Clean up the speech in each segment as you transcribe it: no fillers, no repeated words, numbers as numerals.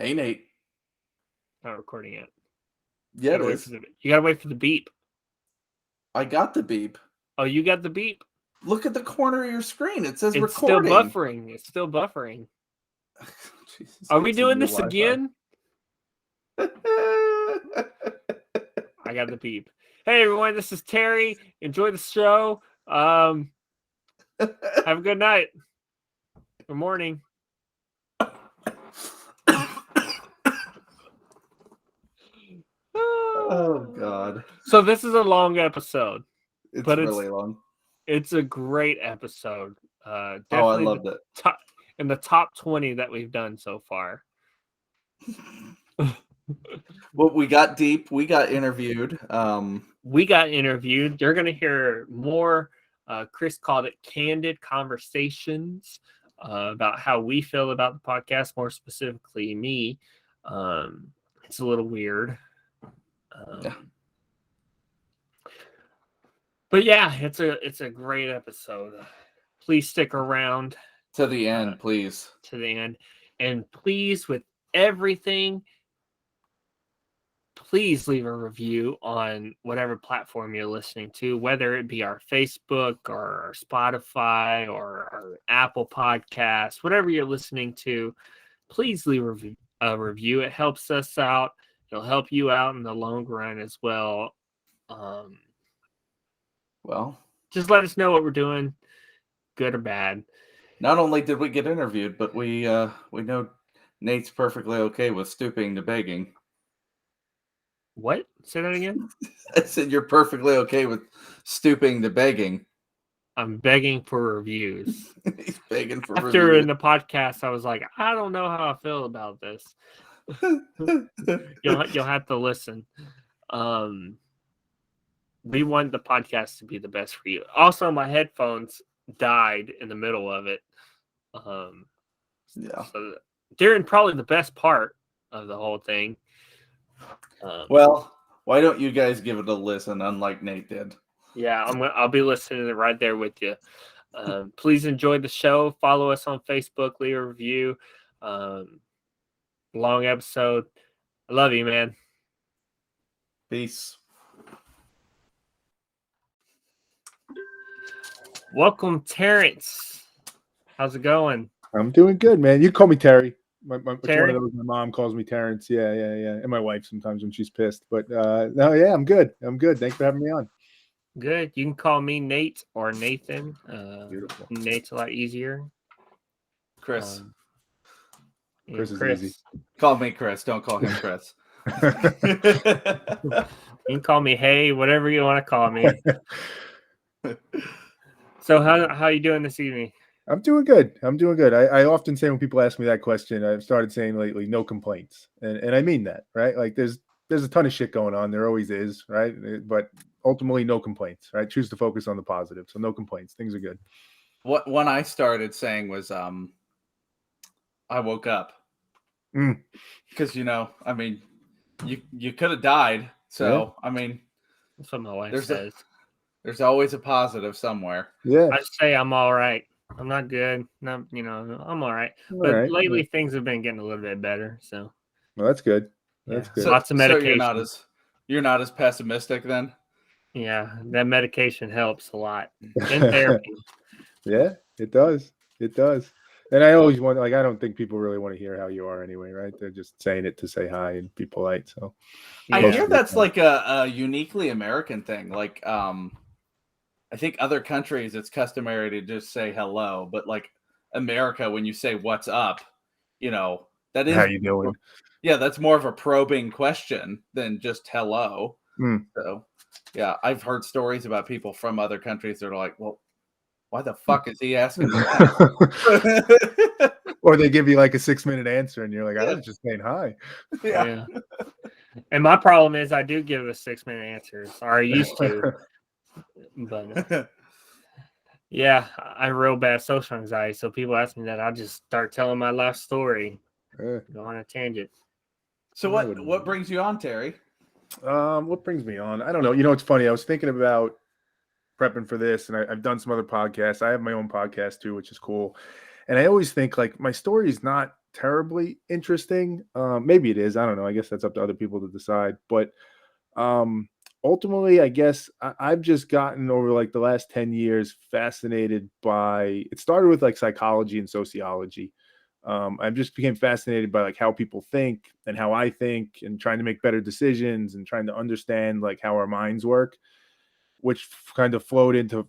Hey, Nate. Not recording yet. Yeah, it is. You gotta wait for the beep. I got the beep. Oh, you got the beep? Look at the corner of your screen. It says It's recording. It's still buffering. Jesus, Are we doing this again? I got the beep. Hey, everyone. This is Terry. Enjoy the show. Have a good night. Good morning. Oh, God. So this is a long episode. It's really long. It's a great episode. Definitely I loved it. In the top 20 that we've done so far. Well, we got deep. We got interviewed. You're going to hear more. Chris called it candid conversations about how we feel about the podcast, more specifically me. It's a little weird. Yeah. But yeah, it's a great episode. Please stick around to the end, please. To the end. And please, with everything, please leave a review on whatever platform you're listening to, whether it be our Facebook or our Spotify or our Apple Podcasts, whatever you're listening to. Please leave a review. It helps us out. It'll help you out in the long run as well. Well, just let us know what we're doing, good or bad. Not only did we get interviewed, but we know Nate's perfectly okay with stooping to begging. What? Say that again? I said you're perfectly okay with stooping to begging. I'm begging for reviews. He's begging for reviews. After in the podcast, I was like, I don't know how I feel about this. You'll have to listen. We want the podcast to be the best for you. Also, my headphones died in the middle of it. So during probably the best part of the whole thing. Well, why don't you guys give it a listen, unlike Nate did? Yeah, I'll be listening right there with you. Please enjoy the show. Follow us on Facebook. Leave a review. Long episode. I love you, man. Peace. Welcome, Terrence. How's it going? I'm doing good, man. You call me Terry. Terry? It's one of those. My mom calls me Terrence. Yeah. And my wife sometimes when she's pissed. But no, yeah, I'm good. Thanks for having me on. Good. You can call me Nate or Nathan. Beautiful. Nate's a lot easier. Chris. Chris is easy. Call me Chris. Don't call him Chris. You can call me Hey, whatever you want to call me. So how you doing this evening? I'm doing good. I often say when people ask me that question, I've started saying lately, no complaints. And I mean that, right? Like there's a ton of shit going on. There always is, right? But ultimately, no complaints, right? Choose to focus on the positive. So no complaints. Things are good. What one I started saying was I woke up. Because I mean, you could have died. So yeah. I mean, that's what my wife says. There's always a positive somewhere. Yeah. I say I'm all right. I'm not good. I'm all right. But lately things have been getting a little bit better. So well, that's good. That's good. Lots of medication. So you're not as pessimistic then? Yeah, that medication helps a lot. In therapy. Yeah, it does. And I always want, I don't think people really want to hear how you are anyway, right? They're just saying it to say hi and be polite. So I hear that's like a uniquely American thing. Like, I think other countries it's customary to just say hello, but like America, when you say what's up, that is how you doing? Yeah, that's more of a probing question than just hello. So yeah, I've heard stories about people from other countries that are like, well, why the fuck is he asking me that? Or they give you like a 6-minute answer and you're like, I was just saying hi. Yeah. And my problem is I do give a 6-minute answer. Or I used to. But yeah, I have real bad social anxiety. So people ask me that, I'll just start telling my life story. Go on a tangent. So what brings you on, Terry? What brings me on? I don't know. It's funny. I was thinking about prepping for this, and I've done some other podcasts. I have my own podcast too, which is cool. And I always think like my story is not terribly interesting. Maybe it is. I don't know. I guess that's up to other people to decide. But ultimately, I guess I've just gotten over like the last 10 years fascinated by, it started with like psychology and sociology. I just became fascinated by like how people think and how I think, and trying to make better decisions and trying to understand like how our minds work, which kind of flowed into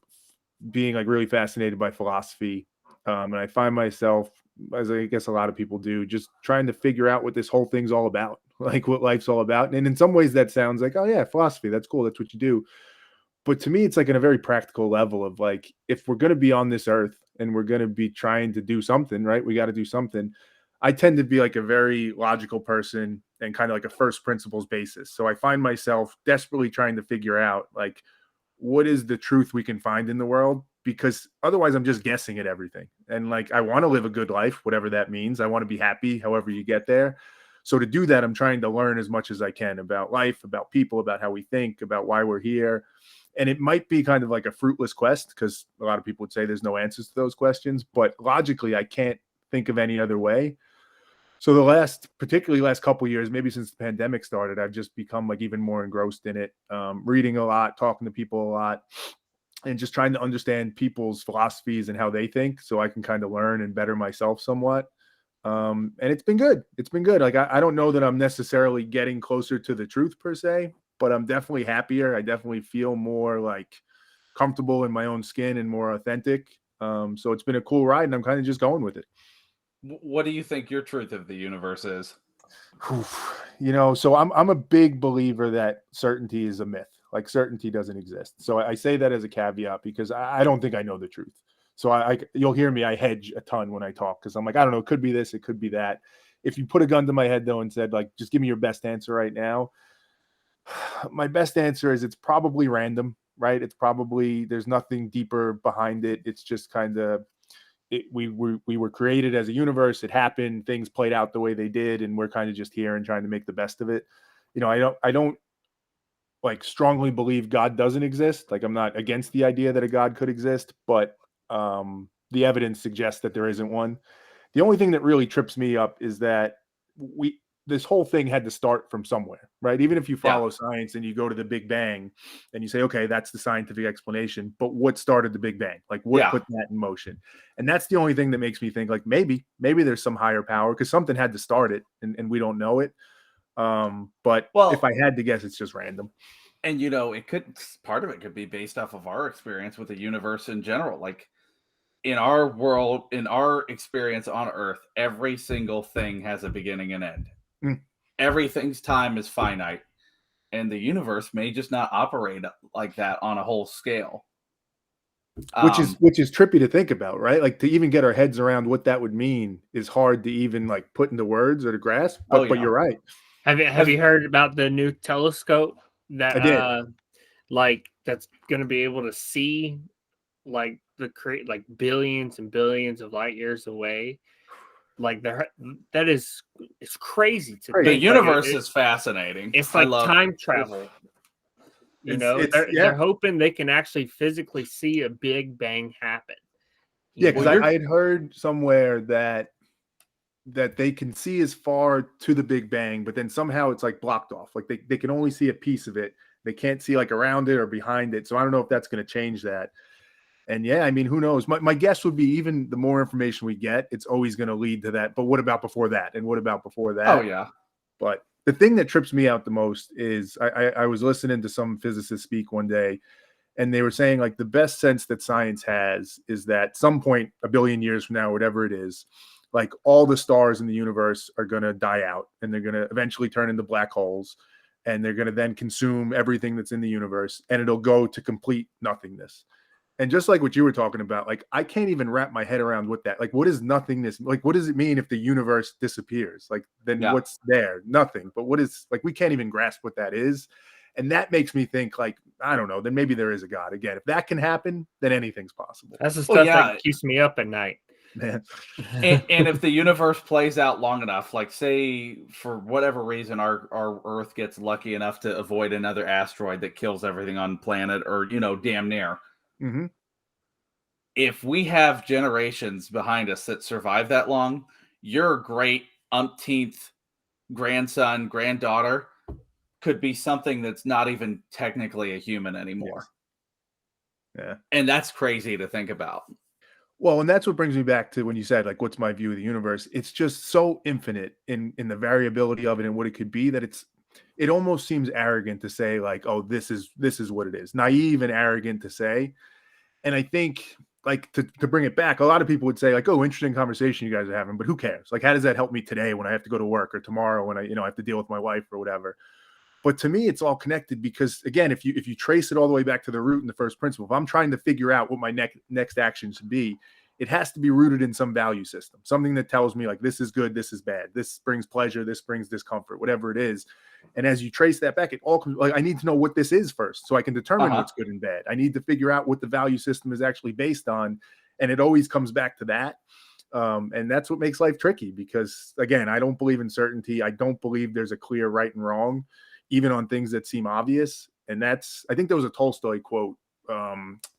being like really fascinated by philosophy. And I find myself, as I guess a lot of people do, just trying to figure out what this whole thing's all about, like what life's all about. And in some ways that sounds like, oh yeah, philosophy, that's cool, that's what you do. But to me, it's like in a very practical level of like, if we're going to be on this earth and we're going to be trying to do something, right? We got to do something. I tend to be like a very logical person and kind of like a first principles basis. So I find myself desperately trying to figure out like, what is the truth we can find in the world? Because otherwise I'm just guessing at everything. And like, I want to live a good life, whatever that means. I want to be happy, however you get there. So to do that, I'm trying to learn as much as I can about life, about people, about how we think, about why we're here. And it might be kind of like a fruitless quest, because a lot of people would say there's no answers to those questions, but logically I can't think of any other way. So particularly last couple of years, maybe since the pandemic started, I've just become like even more engrossed in it, reading a lot, talking to people a lot, and just trying to understand people's philosophies and how they think, so I can kind of learn and better myself somewhat. And it's been good. It's been good. Like, I don't know that I'm necessarily getting closer to the truth per se, but I'm definitely happier. I definitely feel more like comfortable in my own skin and more authentic. So it's been a cool ride, and I'm kind of just going with it. What do you think your truth of the universe is? So I'm a big believer that certainty is a myth. Like, certainty doesn't exist. So I say that as a caveat because I don't think I know the truth. So you'll hear me, I hedge a ton when I talk, because I'm like, I don't know, it could be this, it could be that. If you put a gun to my head though and said like, just give me your best answer right now, my best answer is it's probably random, right? It's probably, there's nothing deeper behind it. It's just kind of, we were created as a universe. It happened. Things played out the way they did, and we're kind of just here and trying to make the best of it. I don't like strongly believe God doesn't exist. Like, I'm not against the idea that a God could exist, but the evidence suggests that there isn't one. The only thing that really trips me up is that this whole thing had to start from somewhere, right? Even if you follow science and you go to the Big Bang and you say, okay, that's the scientific explanation, but what started the Big Bang? Like, what put that in motion? And that's the only thing that makes me think like, maybe there's some higher power, because something had to start it, and we don't know it. But if I had to guess, it's just random. And part of it could be based off of our experience with the universe in general. Like, in our world, in our experience on Earth, every single thing has a beginning and end. Everything's time is finite, and the universe may just not operate like that on a whole scale. Which is trippy to think about, right? Like, to even get our heads around what that would mean is hard to even like put into words or to grasp. But you're right. Have you heard about the new telescope that I did. Like, that's going to be able to see like billions and billions of light years away? Like, it's crazy to think. The universe is fascinating. It's like time travel. They're hoping they can actually physically see a Big Bang happen. Yeah, because I had heard somewhere that they can see as far to the Big Bang, but then somehow it's like blocked off. Like, they can only see a piece of it. They can't see like around it or behind it. So I don't know if that's going to change that. And yeah, I mean, who knows? My guess would be, even the more information we get, it's always going to lead to that. But what about before that? And what about before that? Oh, yeah. But the thing that trips me out the most is I was listening to some physicists speak one day, and they were saying like the best sense that science has is that some point, a billion years from now, whatever it is, like all the stars in the universe are going to die out, and they're going to eventually turn into black holes, and they're going to then consume everything that's in the universe, and it'll go to complete nothingness. And just like what you were talking about, like, I can't even wrap my head around what that, like, what is nothingness? Like, what does it mean if the universe disappears? Like, then what's there? Nothing. But what is, like, we can't even grasp what that is. And that makes me think, like, I don't know, then maybe there is a God. Again, if that can happen, then anything's possible. That's the stuff that keeps me up at night. Man. and if the universe plays out long enough, like, say for whatever reason our Earth gets lucky enough to avoid another asteroid that kills everything on the planet, or damn near. If we have generations behind us that survive that long, your great umpteenth grandson, granddaughter could be something that's not even technically a human anymore. Yes. Yeah. And that's crazy to think about. Well, and that's what brings me back to when you said, like, what's my view of the universe? It's just so infinite in the variability of it and what it could be that it almost seems arrogant to say, like, oh, this is what it is. Naive and arrogant to say. And I think, like, to bring it back, a lot of people would say, like, oh, interesting conversation you guys are having, but who cares? Like, how does that help me today when I have to go to work, or tomorrow when I have to deal with my wife or whatever? But to me, it's all connected because, again, if you trace it all the way back to the root and the first principle, if I'm trying to figure out what my next action should be, it has to be rooted in some value system, something that tells me, like, this is good, this is bad, this brings pleasure, this brings discomfort, whatever it is. And as you trace that back, it all comes, like, I need to know what this is first so I can determine what's good and bad. I need to figure out what the value system is actually based on. And it always comes back to that. And that's what makes life tricky because, again, I don't believe in certainty. I don't believe there's a clear right and wrong, even on things that seem obvious. And I think there was a Tolstoy quote.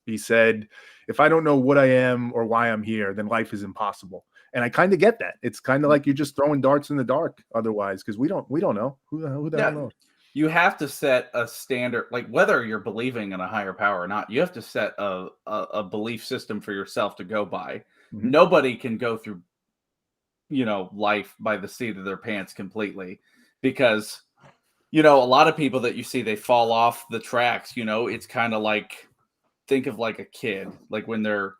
He said, if I don't know what I am or why I'm here, then life is impossible. And I kind of get that. It's kind of like you're just throwing darts in the dark otherwise, because we don't know who the hell knows. You have to set a standard, like, whether you're believing in a higher power or not, you have to set a belief system for yourself to go by. Mm-hmm. Nobody can go through, life by the seat of their pants completely, because, a lot of people that you see, they fall off the tracks. It's kind of like, think of like a kid, like when they're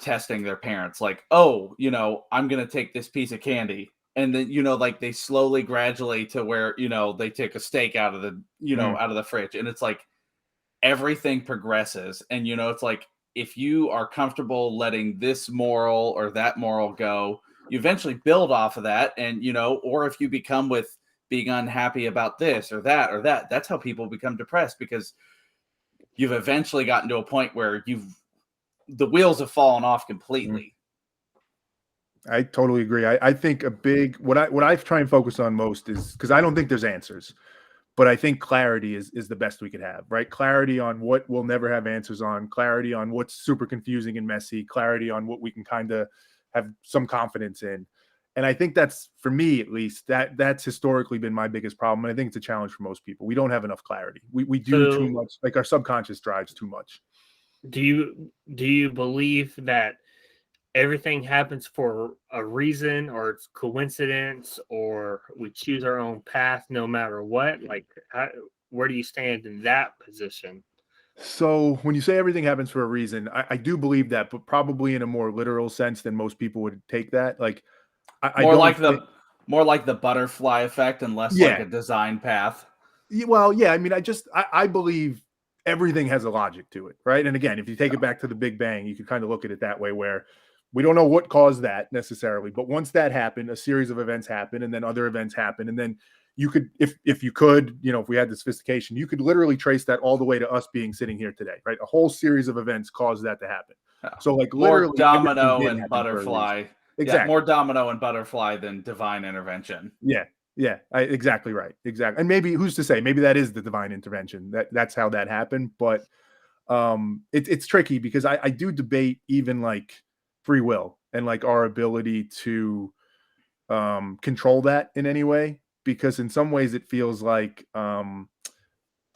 testing their parents, like, oh, I'm going to take this piece of candy. And then, like, they slowly graduate to where, they take a steak out of the, out of the fridge. And it's like everything progresses. And, it's like, if you are comfortable letting this moral or that moral go, you eventually build off of that. And, or if you become with being unhappy about this or that, that's how people become depressed, because you've eventually gotten to a point where the wheels have fallen off completely. I totally agree. I think what I try and focus on most is, because I don't think there's answers, but I think clarity is the best we could have, right? Clarity on what we'll never have answers on, clarity on what's super confusing and messy, clarity on what we can kind of have some confidence in. And I think that's, for me at least, that's historically been my biggest problem. And I think it's a challenge for most people. We don't have enough clarity. We do too much, like our subconscious drives too much. Do you believe that everything happens for a reason, or it's coincidence, or we choose our own path no matter what? Like, where do you stand in that position? So when you say everything happens for a reason, I do believe that, but probably in a more literal sense than most people would take that. Like, more like the butterfly effect and less like a design path. Well, yeah. I mean, I believe everything has a logic to it, right? And again, if you take it back to the Big Bang, you could kind of look at it that way, where we don't know what caused that necessarily, but once that happened, a series of events happen, and then other events happen, and then you could, if you could, if we had the sophistication, you could literally trace that all the way to us being sitting here today, right? A whole series of events caused that to happen. So, like, literally, more domino and butterfly. Exactly. Yeah, more domino and butterfly than divine intervention. Yeah. Exactly right. Exactly. And maybe, who's to say, maybe that is the divine intervention. That's how that happened. But it's tricky, because I do debate even like free will and like our ability to control that in any way, because in some ways it feels like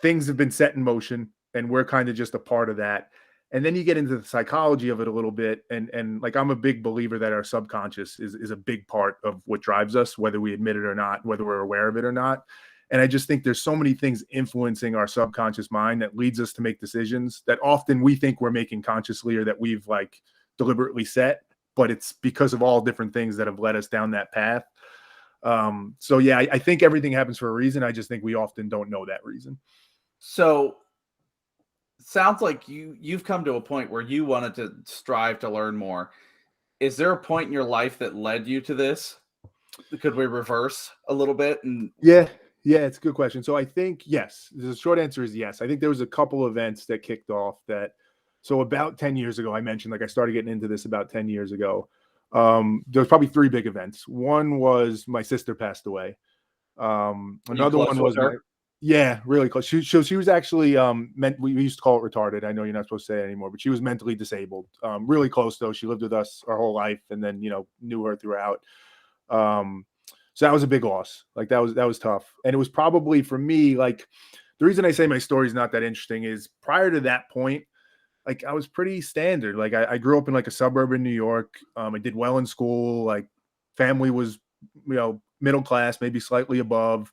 things have been set in motion and we're kind of just a part of that. And then you get into the psychology of it a little bit. And like, I'm a big believer that our subconscious is a big part of what drives us, whether we admit it or not, whether we're aware of it or not. And I just think there's so many things influencing our subconscious mind that leads us to make decisions that often we think we're making consciously, or that we've like deliberately set, but it's because of all different things that have led us down that path. So yeah, I think everything happens for a reason. I just think we often don't know that reason. So sounds like you've come to a point where you wanted to strive to learn more. Is there a point in your life that led you to this? Could we reverse a little bit? Yeah, it's a good question. So I think yes. The short answer is yes. I think there was a couple events that kicked off that. So about 10 years ago, I mentioned, like, I started getting into this about 10 years ago. There was probably three big events. One was my sister passed away. Another one was Yeah, really close. She was actually we used to call it retarded. I know you're not supposed to say it anymore, but she was mentally disabled. Really close though. She lived with us our whole life, and then knew her throughout. So that was a big loss. Like that was tough, and it was probably for me like the reason I say my story is not that interesting is prior to that point, like I was pretty standard. Like I grew up in like a suburb in New York. I did well in school. Like family was middle class, maybe slightly above.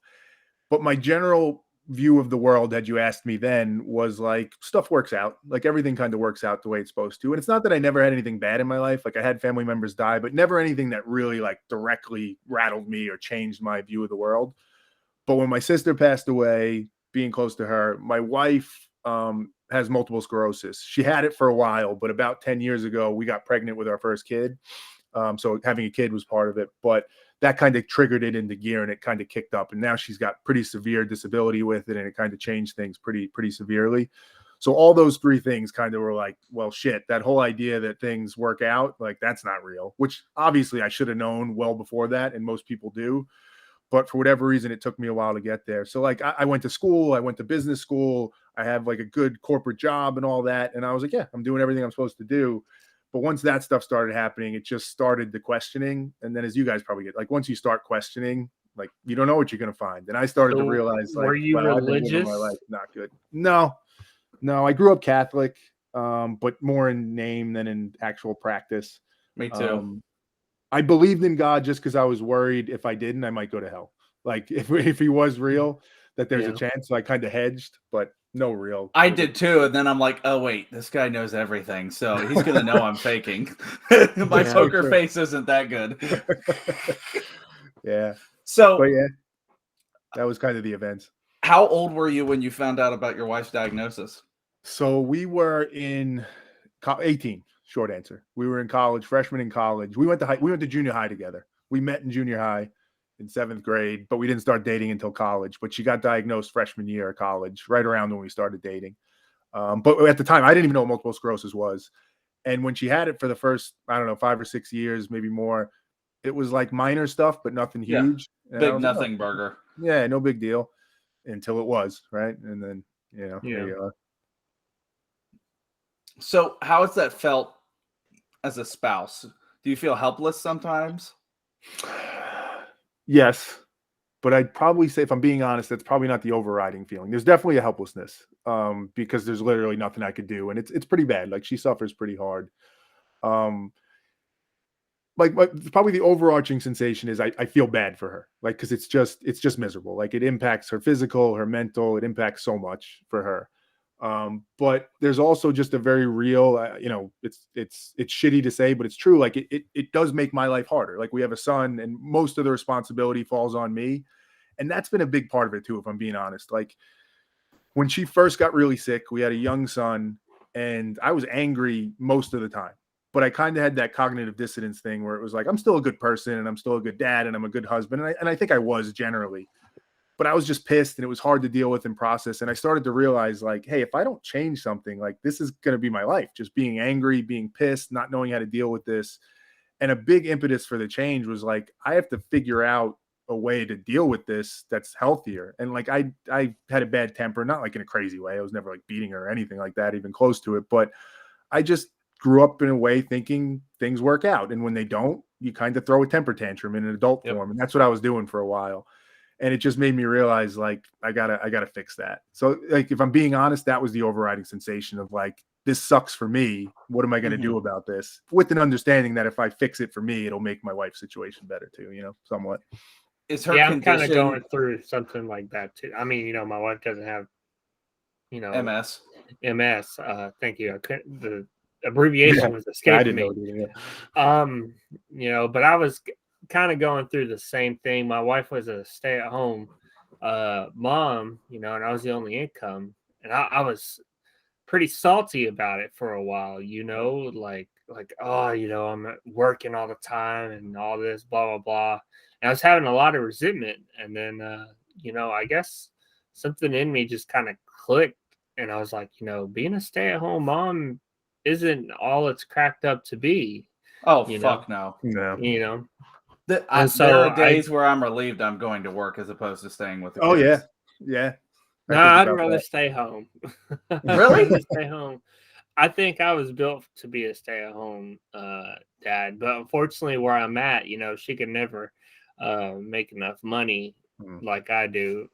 But my general view of the world, had you asked me then, was like stuff works out. Like everything kind of works out the way it's supposed to. And it's not that I never had anything bad in my life. Like I had family members die, but never anything that really like directly rattled me or changed my view of the world. But when my sister passed away, being close to her, my wife has multiple sclerosis. She had it for a while, but about 10 years ago, we got pregnant with our first kid. So having a kid was part of it. But that kind of triggered it into gear and it kind of kicked up. And now she's got pretty severe disability with it. And it kind of changed things pretty severely. So all those three things kind of were like, well, shit, that whole idea that things work out, like that's not real, which obviously I should have known well before that. And most people do. But for whatever reason, it took me a while to get there. So like I went to school, I went to business school. I have like a good corporate job and all that. And I was like, yeah, I'm doing everything I'm supposed to do. But once that stuff started happening, it just started the questioning. And then as you guys probably get, like once you start questioning, like you don't know what you're going to find. And I started to realize like, were you religious? I've been living my life not good. No, I grew up Catholic, but more in name than in actual practice. Me too. I believed in God just because I was worried if I didn't, I might go to hell. Like if he was real, that there's a chance. So I kind of hedged, but no real. I did too. And then I'm like, oh, wait, this guy knows everything. So he's going to know I'm faking. My poker face isn't that good. Yeah. So, but yeah, that was kind of the events. How old were you when you found out about your wife's diagnosis? So we were in 18. Short answer. We were in college, freshman in college. We went to junior high together. We met in junior high in 7th grade, but we didn't start dating until college. But she got diagnosed freshman year of college, right around when we started dating. But at the time, I didn't even know what multiple sclerosis was. And when she had it for the first, 5 or 6 years, maybe more, it was like minor stuff, but nothing huge. Big nothing burger. Yeah, no big deal until it was, right? And then, here you are. So how has that felt as a spouse? Do you feel helpless sometimes? Yes, but I'd probably say, if I'm being honest, that's probably not the overriding feeling. There's definitely a helplessness because there's literally nothing I could do, and it's pretty bad. Like she suffers pretty hard. Like probably the overarching sensation is I feel bad for her, like because it's just miserable. Like it impacts her physical, her mental. It impacts so much for her. But there's also just a very real, it's shitty to say, but it's true. Like it does make my life harder. Like we have a son and most of the responsibility falls on me. And that's been a big part of it too, if I'm being honest. Like when she first got really sick, we had a young son and I was angry most of the time, but I kind of had that cognitive dissonance thing where it was like, I'm still a good person and I'm still a good dad and I'm a good husband. And I think I was generally. But I was just pissed and it was hard to deal with and process. And I started to realize like, hey, if I don't change something, like this is going to be my life, just being angry, being pissed, not knowing how to deal with this. And a big impetus for the change was like, I have to figure out a way to deal with this that's healthier. And like, I had a bad temper, not like in a crazy way. I was never like beating her or anything like that, even close to it. But I just grew up in a way thinking things work out. And when they don't, you kind of throw a temper tantrum in an adult form. And that's what I was doing for a while. And it just made me realize like, I gotta fix that. So like, if I'm being honest, that was the overriding sensation of like, this sucks for me. What am I going to do about this? With an understanding that if I fix it for me, it'll make my wife's situation better too, somewhat. Is her I'm kind of going through something like that too. I mean, my wife doesn't have, MS. Thank you. The abbreviation was escaping me. But I was kind of going through the same thing. My wife was a stay-at-home mom, and I was the only income, and I was pretty salty about it for a while, like I'm working all the time and all this blah blah blah, and I was having a lot of resentment. And then I guess something in me just kind of clicked, and I was like, being a stay-at-home mom isn't all it's cracked up to be. Oh, fuck no. There are days where I'm relieved I'm going to work as opposed to staying with the kids. Yeah. No, think I'd about rather that. stay home. Really? I'd rather stay home. I think I was built to be a stay-at-home dad, but unfortunately, where I'm at, she can never make enough money like I do,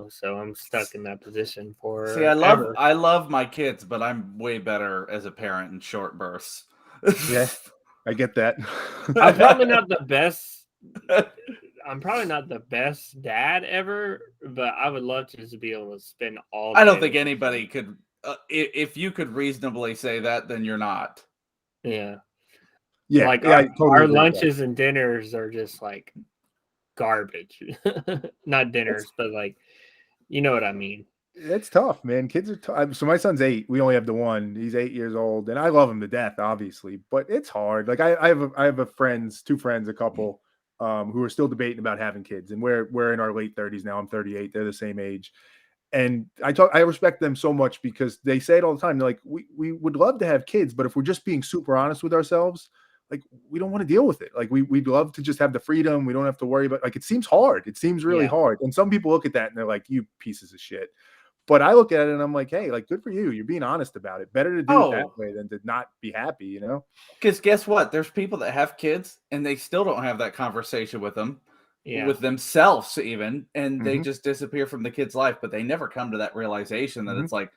so I'm stuck in that position See, forever. I love my kids, but I'm way better as a parent in short bursts. Yeah, I get that. I'm probably not the best. I'm probably not the best dad ever, but I would love to just be able to spend all I day don't think with anybody could. If you could reasonably say that, then you're not. Yeah. Yeah, Like I totally our agree with that. lunches and dinners are just like garbage. Not dinners, but like, you know what I mean. It's tough, man. Kids are tough. So my son's 8. We only have the one. He's 8 years old, and I love him to death, obviously. But it's hard. Like I have a friends, 2 friends, a couple, who are still debating about having kids, and we're in our late 30s now. I'm 38. They're the same age, and I respect them so much because they say it all the time. They're like, we would love to have kids, but if we're just being super honest with ourselves, like we don't want to deal with it. Like we'd love to just have the freedom. We don't have to worry about. Like it seems hard. It seems really hard. And some people look at that and they're like, you pieces of shit. But I look at it and I'm like, hey, like, good for you. You're being honest about it. Better to do it that way than to not be happy, you know? Because guess what? There's people that have kids and they still don't have that conversation with them, with themselves even, and they just disappear from the kid's life, but they never come to that realization that it's like,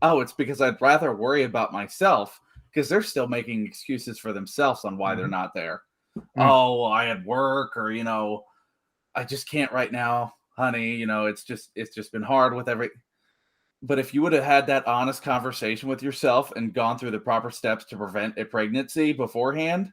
oh, it's because I'd rather worry about myself because they're still making excuses for themselves on why they're not there. Oh, I had work, or, I just can't right now, honey. It's just been hard with every. But if you would have had that honest conversation with yourself and gone through the proper steps to prevent a pregnancy beforehand,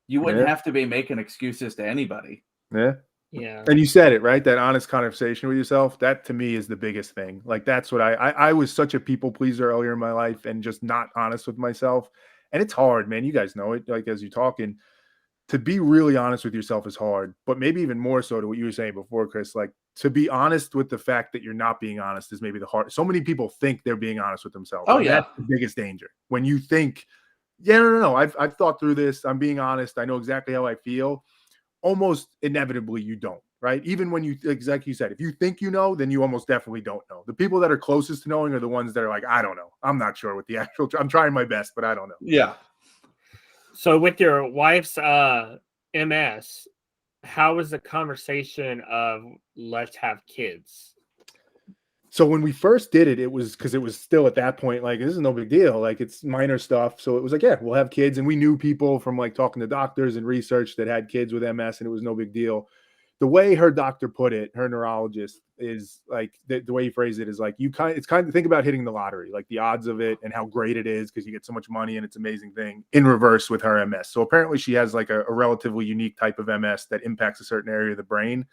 you wouldn't have to be making excuses to anybody. Yeah. Yeah. And you said it, right? That honest conversation with yourself, that to me is the biggest thing. Like that's what I was such a people pleaser earlier in my life and just not honest with myself. And it's hard, man. You guys know it. Like as you're talking, to be really honest with yourself is hard, but maybe even more so to what you were saying before, Chris, like to be honest with the fact that you're not being honest is maybe the hard. So many people think they're being honest with themselves. Oh, and yeah. That's the biggest danger. When you think, yeah, no. I've thought through this. I'm being honest. I know exactly how I feel. Almost inevitably you don't, right? Even when you, like you said, if you think you know, then you almost definitely don't know. The people that are closest to knowing are the ones that are like, I don't know. I'm not sure what the actual, I'm trying my best, but I don't know. Yeah. So with your wife's MS, how was the conversation of let's have kids? So when we first did it, it was because it was still at that point, like, this is no big deal. Like it's minor stuff. So it was like, yeah, we'll have kids. And we knew people from like talking to doctors and research that had kids with MS and it was no big deal. The way her doctor put it, her neurologist, is like the way he phrased it is like it's kind of think about hitting the lottery, like the odds of it and how great it is because you get so much money and it's an amazing thing in reverse with her MS. So apparently she has like a relatively unique type of MS that impacts a certain area of the brain.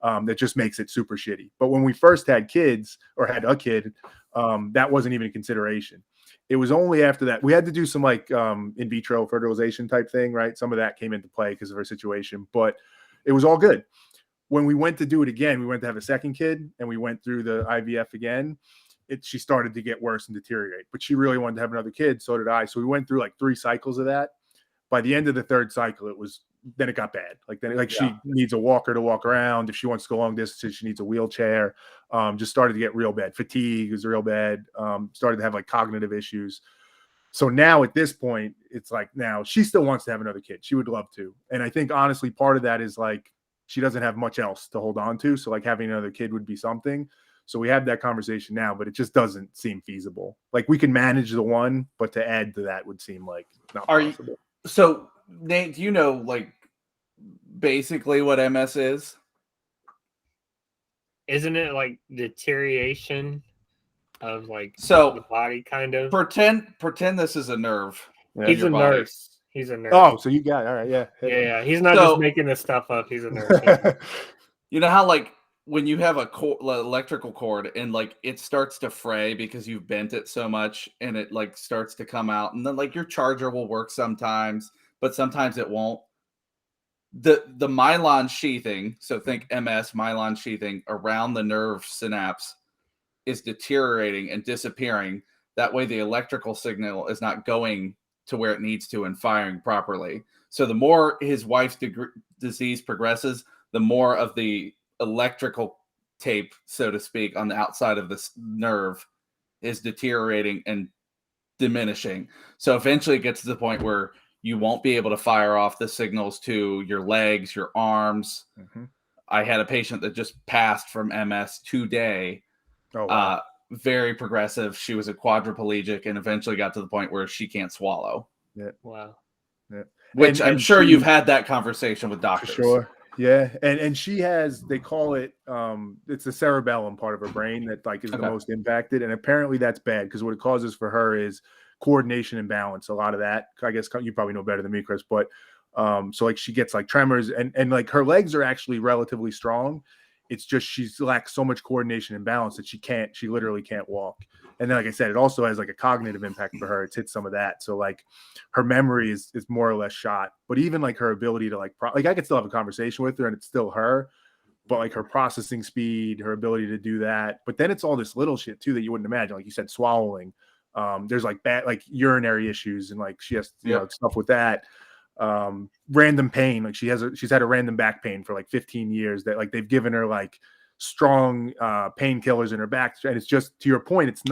That just makes it super shitty. But when we first had kids or had a kid, that wasn't even a consideration. It was only after that we had to do some like in vitro fertilization type thing, right? Some of that came into play because of her situation, but it was all good. When we went to do it again, we went to have a second kid and we went through the IVF again. She started to get worse and deteriorate, but she really wanted to have another kid. So did I. So we went through like 3 cycles of that. By the end of the 3rd cycle, it got bad. She needs a walker to walk around. If she wants to go long distance, she needs a wheelchair. Just started to get real bad. Fatigue was real bad. Started to have like cognitive issues. So now at this point, it's like now she still wants to have another kid. She would love to. And I think honestly, part of that is like she doesn't have much else to hold on to. So like having another kid would be something. So we have that conversation now, but it just doesn't seem feasible. Like we can manage the one, but to add to that would seem like not possible. So Nate, do you know like basically what MS is? Isn't it like deterioration of like the body kind of? Pretend this is a nerve. He's a nurse. He's a nurse. Oh, so you got it. All right, yeah. Yeah. He's not just making this stuff up. He's a nurse. You know how like when you have a electrical cord and like it starts to fray because you've bent it so much and it like starts to come out, and then like your charger will work sometimes, but sometimes it won't. The myelin sheathing, so think MS, myelin sheathing around the nerve synapse is deteriorating and disappearing. That way the electrical signal is not going to where it needs to and firing properly. So the more his wife's disease progresses, the more of the electrical tape, so to speak, on the outside of this nerve is deteriorating and diminishing. So eventually it gets to the point where you won't be able to fire off the signals to your legs, your arms. Mm-hmm. I had a patient that just passed from MS today. Oh, wow. Very progressive. She was a quadriplegic and eventually got to the point where she can't swallow. Yeah. Wow. Yeah. Which I'm sure you've had that conversation with doctors. For sure. Yeah. And she has, they call it, it's the cerebellum part of her brain that like is the most impacted. And apparently that's bad because what it causes for her is coordination and balance. A lot of that, I guess you probably know better than me, Chris, but so like she gets like tremors and like her legs are actually relatively strong. It's just she's lacks so much coordination and balance that she literally can't walk. And then, like I said, it also has like a cognitive impact for her. It's hit some of that. So like her memory is more or less shot, but even like her ability to like I could still have a conversation with her and it's still her, but like her processing speed, her ability to do that. But then it's all this little shit too that you wouldn't imagine. Like you said, swallowing. There's like bad, like urinary issues and like she has, you know, stuff with that. Random pain. Like she's had a random back pain for like 15 years that like they've given her like strong painkillers in her back. And it's just to your point, it's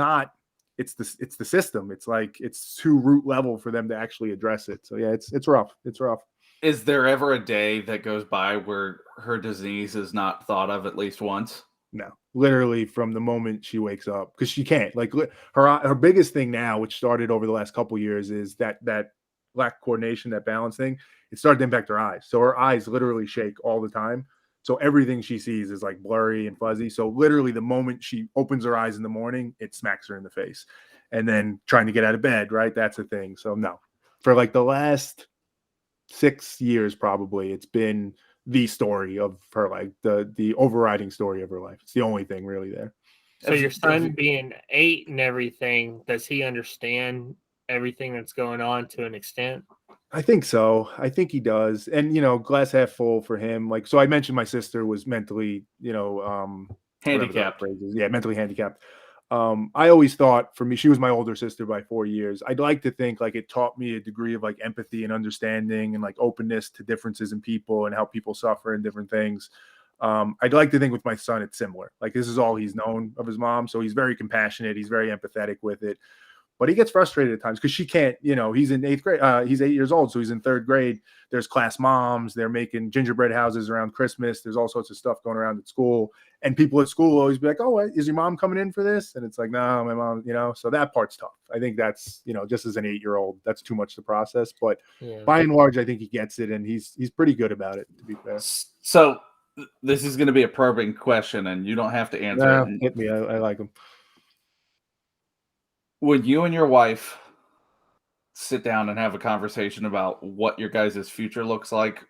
the system. It's like it's too root level for them to actually address it. So yeah, it's rough. It's rough. Is there ever a day that goes by where her disease is not thought of at least once? No, literally from the moment she wakes up, because she can't. Like her biggest thing now, which started over the last couple of years, is that lack of coordination, that balance thing. It started to impact her eyes. So her eyes literally shake all the time. So everything she sees is like blurry and fuzzy. So literally the moment she opens her eyes in the morning, it smacks her in the face. And then trying to get out of bed, right? That's a thing. So no, for like the last 6 years, probably it's been the story of her, like the overriding story of her life. It's the only thing really there. So your son being 8 and everything, does he understand everything that's going on to an extent? I think so. I think he does. And, you know, glass half full for him. Like, so I mentioned my sister was mentally, you know, handicapped. Yeah, mentally handicapped. I always thought for me, she was my older sister by 4 years. I'd like to think like it taught me a degree of like empathy and understanding and like openness to differences in people and how people suffer and different things. I'd like to think with my son, it's similar. Like this is all he's known of his mom. So he's very compassionate. He's very empathetic with it. But he gets frustrated at times because she can't, you know, he's in 8th grade. He's 8 years old. So he's in 3rd grade. There's class moms. They're making gingerbread houses around Christmas. There's all sorts of stuff going around at school. And people at school always be like, oh, is your mom coming in for this? And it's like, no, my mom, you know, so that part's tough. I think that's, you know, just as an 8-year-old, that's too much to process. But by and large, I think he gets it. And he's pretty good about it, to be fair. So this is going to be a probing question and you don't have to answer it. Hit me. I like him. When you and your wife sit down and have a conversation about what your guys' future looks like,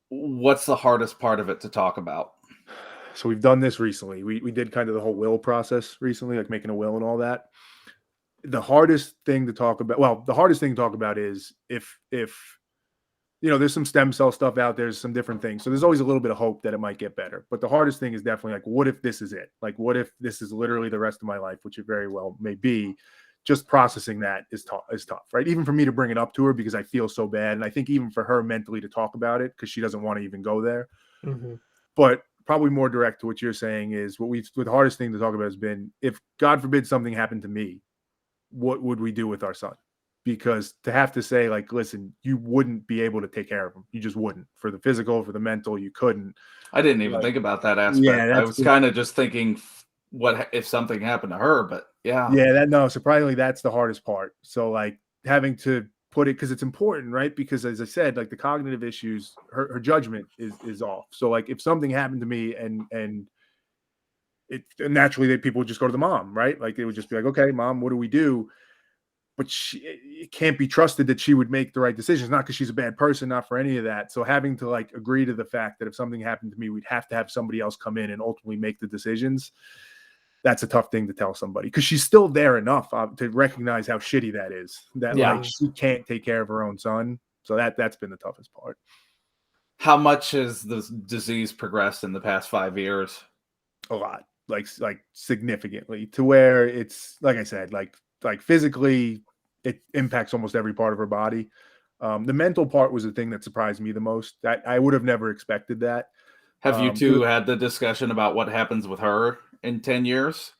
what's the hardest part of it to talk about? So we've done this recently. We did kind of the whole will process recently, like making a will and all that. The hardest thing to talk about, is if you know, there's some stem cell stuff out there, there's some different things. So there's always a little bit of hope that it might get better. But the hardest thing is definitely like, what if this is it? Like, what if this is literally the rest of my life, which it very well may be. Just processing that is tough, right? Even for me to bring it up to her because I feel so bad. And I think even for her mentally to talk about it because she doesn't want to even go there. Mm-hmm. But probably more direct to what you're saying is the hardest thing to talk about has been, if God forbid something happened to me, what would we do with our son? Because to have to say like, listen, you wouldn't be able to take care of him. You just wouldn't. For the physical, for the mental, you couldn't. I didn't even think about that aspect. Yeah, I was kind of just thinking what if something happened to her, but surprisingly, that's the hardest part. So like having to put it, because it's important, right? Because as I said, like the cognitive issues, her judgment is off. So like if something happened to me and it naturally that people would just go to the mom, right? Like they would just be like, okay, mom, what do we do? But it can't be trusted that she would make the right decisions, not because she's a bad person, not for any of that. So having to like agree to the fact that if something happened to me, we'd have to have somebody else come in and ultimately make the decisions. That's a tough thing to tell somebody because she's still there enough to recognize how shitty that is, that like she can't take care of her own son. So that's been the toughest part. How much has the disease progressed in the past 5 years? A lot, like significantly, to where it's, like I said, like physically it impacts almost every part of her body. The mental part was the thing that surprised me the most. That I would have never expected that. Have you two had the discussion about what happens with her in 10 years?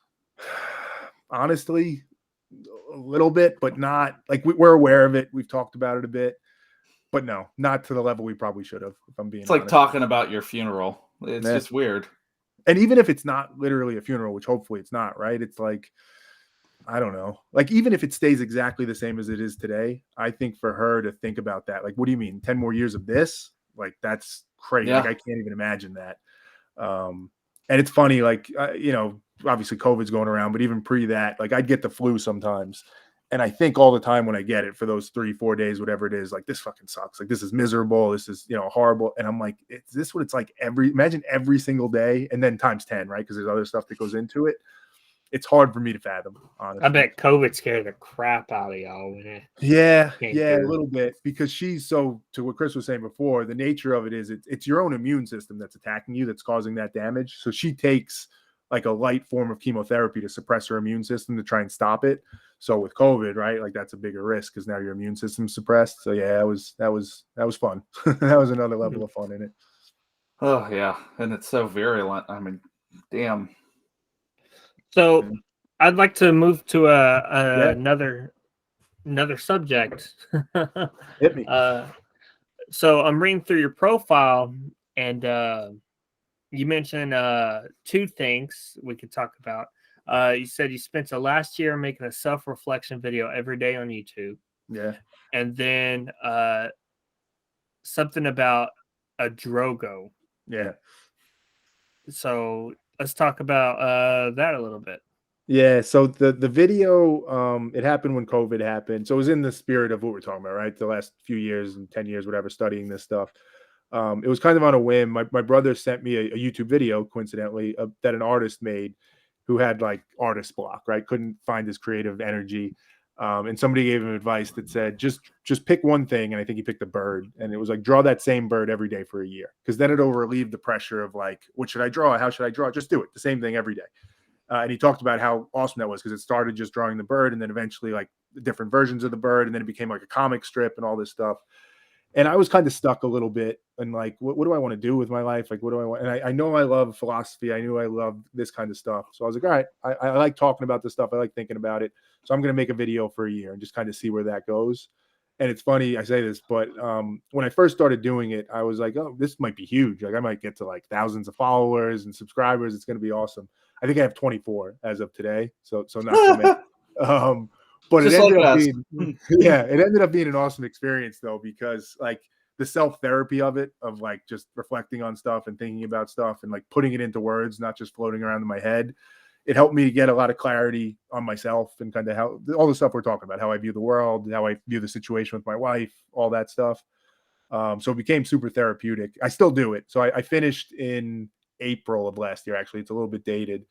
Honestly, a little bit, but not like we're aware of it. We've talked about it a bit, but no, not to the level we probably should have, if I'm being honest. It's like talking about your funeral. It's just weird. And even if it's not literally a funeral, which hopefully it's not, right? It's like, I don't know. Like, even if it stays exactly the same as it is today, I think for her to think about that, like, what do you mean? 10 more years of this? Like, that's crazy. Yeah. Like, I can't even imagine that. And it's funny, like, obviously COVID's going around, but even pre that, like, I'd get the flu sometimes. And I think all the time when I get it for those 3-4 days, whatever it is, like, this fucking sucks. Like, this is miserable. This is, horrible. And I'm like, is this what it's like imagine every single day and then times 10, right? Because there's other stuff that goes into it. It's hard for me to fathom, honestly. I bet COVID scared the crap out of y'all. Yeah, a little bit, because she's to what Chris was saying before, the nature of it is it's your own immune system that's attacking you, that's causing that damage. So she takes like a light form of chemotherapy to suppress her immune system to try and stop it. So with COVID, right, like that's a bigger risk because now your immune system's suppressed. So yeah, that was fun. That was another level of fun in it. Oh yeah, and it's so virulent. I mean, damn. So I'd like to move to another subject. Hit me. So I'm reading through your profile, and you mentioned 2 things we could talk about. You said you spent the last year making a self-reflection video every day on YouTube. Yeah. And then something about a Drogo. Yeah. So let's talk about that a little bit. Yeah, so the video, it happened when COVID happened. So it was in the spirit of what we're talking about, right? The last few years and 10 years, whatever, studying this stuff. It was kind of on a whim. My brother sent me a YouTube video, coincidentally, that an artist made who had like artist block, right? Couldn't find his creative energy. And somebody gave him advice that said, just pick one thing. And I think he picked a bird. And it was like, draw that same bird every day for a year. Because then it'll relieve the pressure of like, what should I draw? How should I draw? Just do it. The same thing every day. And he talked about how awesome that was because it started just drawing the bird and then eventually like different versions of the bird. And then it became like a comic strip and all this stuff. And I was kind of stuck a little bit and like, what do I want to do with my life? Like, what do I want? And I know I love philosophy. I knew I loved this kind of stuff. So I was like, all right, I like talking about this stuff. I like thinking about it. So I'm going to make a video for a year and just kind of see where that goes. And it's funny, I say this, but when I first started doing it, I was like, oh, this might be huge. Like I might get to like thousands of followers and subscribers. It's going to be awesome. I think I have 24 as of today. So not so many. But it ended up being, it ended up being an awesome experience though, because like the self-therapy of it, of like just reflecting on stuff and thinking about stuff and like putting it into words, not just floating around in my head. It helped me get a lot of clarity on myself and kind of how all the stuff we're talking about, how I view the world, how I view the situation with my wife, all that stuff. So it became super therapeutic. I still do it. So I finished in April of last year. Actually, it's a little bit dated.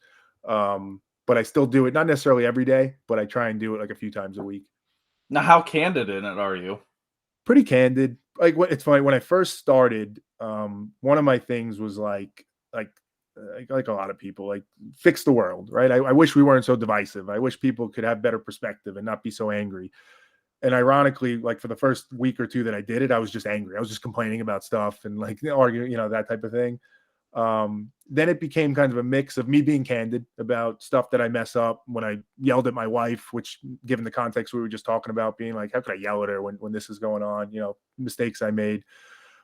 But I still do it, not necessarily every day, but I try and do it like a few times a week. Now, how candid in it are you? Pretty candid. Like it's funny, when I first started, one of my things was like a lot of people, like fix the world, right? I wish we weren't so divisive. I wish people could have better perspective and not be so angry. And ironically, like for the first week or two that I did it, I was just angry. I was just complaining about stuff and like arguing, that type of thing. Then it became kind of a mix of me being candid about stuff that I mess up when I yelled at my wife, which given the context we were just talking about, being like, how could I yell at her when this is going on, mistakes I made.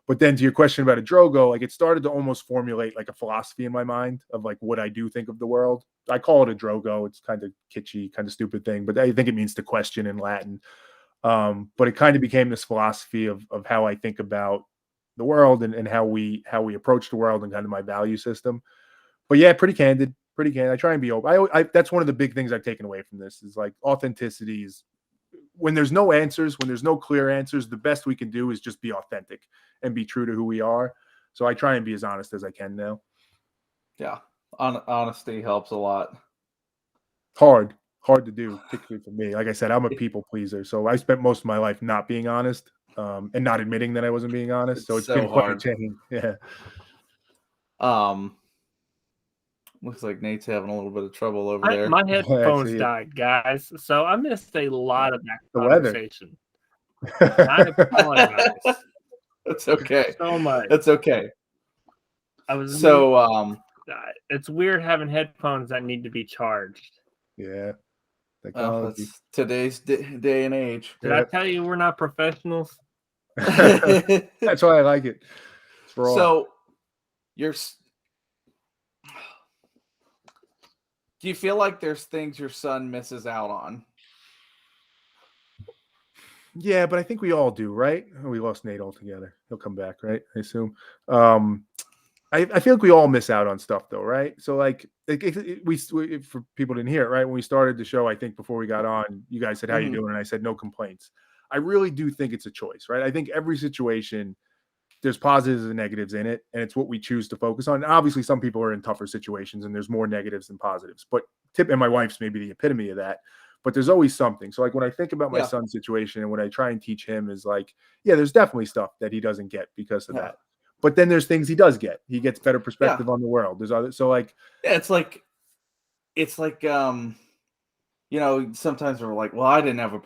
But then to your question about a Drogo, like it started to almost formulate like a philosophy in my mind of like what I do think of the world. I call it a Drogo. It's kind of kitschy, kind of stupid thing, but I think it means to question in Latin. But it kind of became this philosophy of how I think about the world and how we approach the world and kind of my value system. But yeah, pretty candid. I try and be open. That's one of the big things I've taken away from this is like authenticity is when there's no answers, when there's no clear answers, the best we can do is just be authentic and be true to who we are. So I try and be as honest as I can now. Yeah. Honesty helps a lot. Hard to do, particularly for me. Like I said, I'm a people pleaser. So I spent most of my life not being honest. And not admitting that I wasn't being honest. So it's been quite a change. Yeah. Looks like Nate's having a little bit of trouble over there. My headphones died, guys. So I missed a lot of that conversation. I apologize. That's okay. So much. That's okay. It's weird having headphones that need to be charged. Yeah. That's today's day and age. Did I tell you we're not professionals? That's why I like it. So, do you feel like there's things your son misses out on? Yeah, but I think we all do, right? We lost Nate altogether. He'll come back, right? I assume. I feel like we all miss out on stuff, though, right? So, like, we for people didn't hear it, right? When we started the show, I think before we got on, you guys said, "How you doing?" And I said, "No complaints." I really do think it's a choice, right? I think every situation, there's positives and negatives in it, and it's what we choose to focus on. And obviously, some people are in tougher situations, and there's more negatives than positives. But and my wife's maybe the epitome of that. But there's always something. So, like, when I think about my son's situation, and what I try and teach him is like, yeah, there's definitely stuff that he doesn't get because of that. But then there's things he does get. He gets better perspective on the world. There's other, so like, it's like, you know, sometimes we're like, well, I didn't have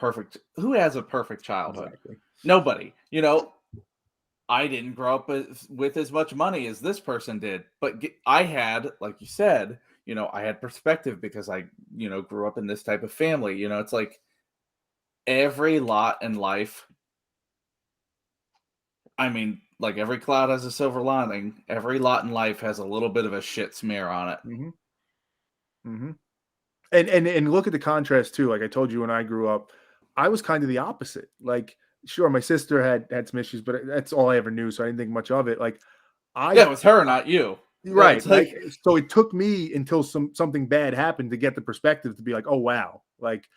who has a perfect childhood? Exactly. Nobody. You know, I didn't grow up with as much money as this person did, but I had, like you said, you know, I had perspective because I, you know, grew up in this type of family. You know, it's like every lot in life. I mean, like every cloud has a silver lining. Every lot in life has a little bit of a shit smear on it. And look at the contrast too. Like I told you, when I grew up, I was kind of the opposite. Like, sure, my sister had some issues, but that's all I ever knew, so I didn't think much of it. Like, it was her, not you. Right. Like, so it took me until something bad happened to get the perspective to be like, oh wow, like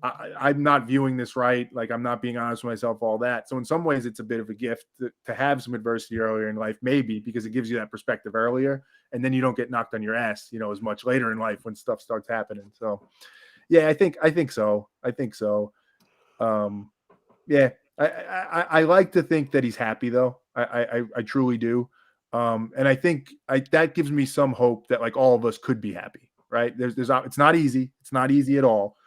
I'm not viewing this right. Like, I'm not being honest with myself, all that. So in some ways, it's a bit of a gift to have some adversity earlier in life, maybe because it gives you that perspective earlier, and then you don't get knocked on your ass, you know, as much later in life when stuff starts happening. So yeah, I think so. Yeah, I like to think that he's happy though. I truly do. And I think that gives me some hope that like all of us could be happy, right? It's not easy. It's not easy at all.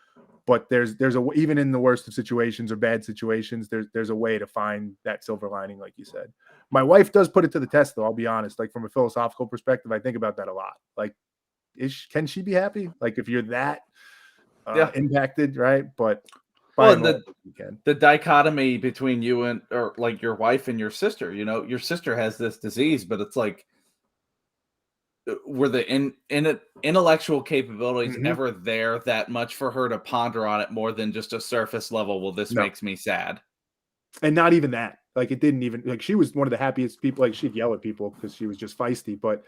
But there's even in the worst of situations or bad situations, there's a way to find that silver lining, like you said. My wife does put it to the test, though. I'll be honest. Like, from a philosophical perspective, I think about that a lot. Like, can she be happy? Like, if you're that impacted, right? But the dichotomy between you and, or like your wife and your sister, you know, your sister has this disease, but it's like, were the intellectual capabilities ever there that much for her to ponder on it more than just a surface level? Well, this makes me sad. And not even that. Like, it didn't even, like, she was one of the happiest people. Like, she'd yell at people because she was just feisty, but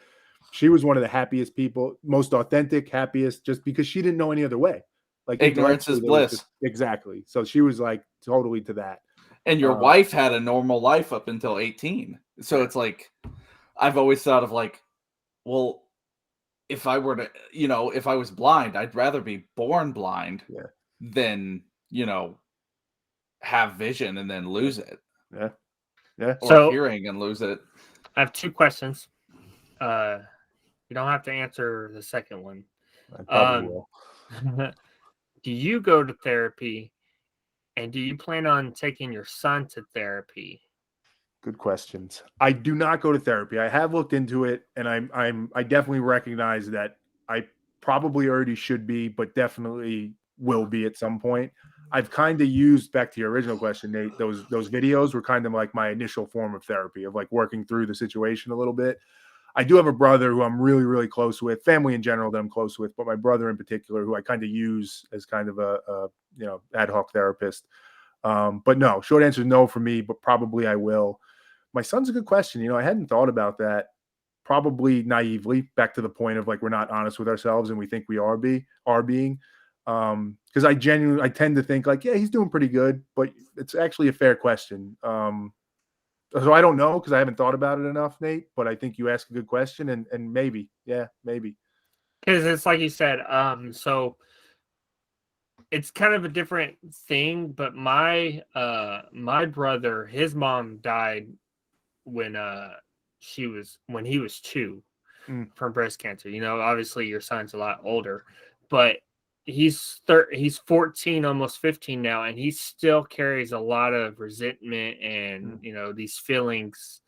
she was one of the happiest people, most authentic, happiest, just because she didn't know any other way. Like, ignorance is bliss. Exactly. So she was like totally to that. And your wife had a normal life up until 18. So it's like, I've always thought of like, well, if I were to, you know, if I was blind, I'd rather be born blind than, you know, have vision and then lose it. Yeah. Or hearing and lose it. I have two questions. You don't have to answer the second one. I probably will. Do you go to therapy, and do you plan on taking your son to therapy? Good questions. I do not go to therapy. I have looked into it, and I definitely recognize that I probably already should be, but definitely will be at some point. I've kind of used, back to your original question, Nate, those videos were kind of like my initial form of therapy, of like working through the situation a little bit. I do have a brother who I'm really, really close with, family in general that I'm close with, but my brother in particular, who I kind of use as kind of a you know, ad hoc therapist. But no, short answer is no for me, but probably I will. My son's a good question. You know, I hadn't thought about that, probably naively, back to the point of like, we're not honest with ourselves and we think we are being. Because I tend to think like, yeah, he's doing pretty good, but it's actually a fair question. So I don't know, because I haven't thought about it enough, Nate, but I think you ask a good question, and maybe. Because it's like you said, so it's kind of a different thing, but my brother, his mom died when he was 2 from breast cancer. You know, obviously your son's a lot older, but he's 14, almost 15 now, and he still carries a lot of resentment and you know, these feelings.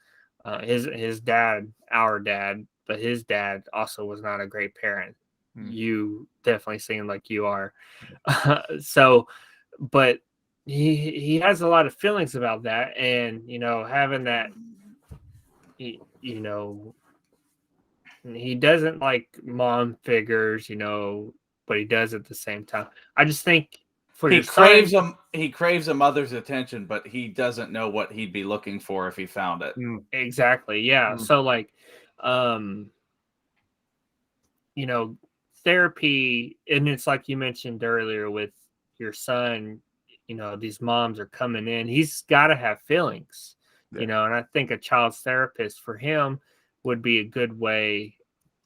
His dad, our dad, but his dad also was not a great parent. Mm. You definitely seem like you are. So, but he has a lot of feelings about that, and having that, you know, he doesn't like mom figures, but he does at the same time. I just think for he your craves son, he craves a mother's attention, but he doesn't know what he'd be looking for if he found it. Exactly, yeah. So like, therapy, and it's like you mentioned earlier with your son, these moms are coming in. He's got to have feelings, and I think a child's therapist for him would be a good way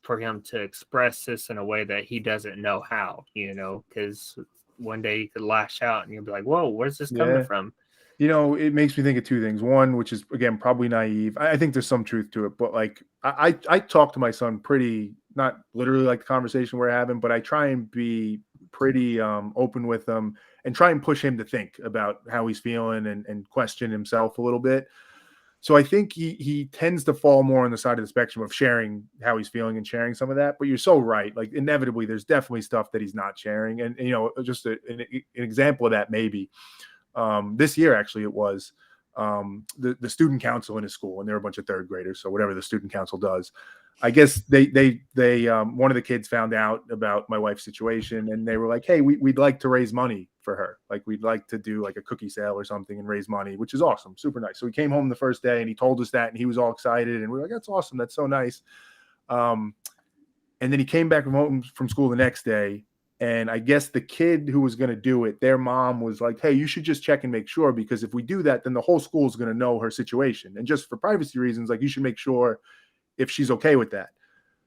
for him to express this in a way that he doesn't know how, because one day he could lash out and you'll be like, whoa, where's this coming from? It makes me think of two things. One, which is, again, probably naive. I think there's some truth to it, but like I talk to my son pretty, not literally like the conversation we're having, but I try and be pretty open with him and try and push him to think about how he's feeling and question himself a little bit. So I think he tends to fall more on the side of the spectrum of sharing how he's feeling and sharing some of that. But you're so right. Like inevitably, there's definitely stuff that he's not sharing. And just an example of that maybe. This year, actually, it was the student council in his school, and there were a bunch of third graders. So whatever the student council does, I guess they one of the kids found out about my wife's situation, and they were like, "Hey, we'd like to raise money for her. Like we'd like to do like a cookie sale or something and raise money," which is awesome, super nice. So he came home the first day and he told us that, and he was all excited, and we were like, "That's awesome, that's so nice." And then he came back from school the next day. And I guess the kid who was going to do it, their mom was like, "Hey, you should just check and make sure, because if we do that, then the whole school is going to know her situation. And just for privacy reasons, like you should make sure if she's okay with that."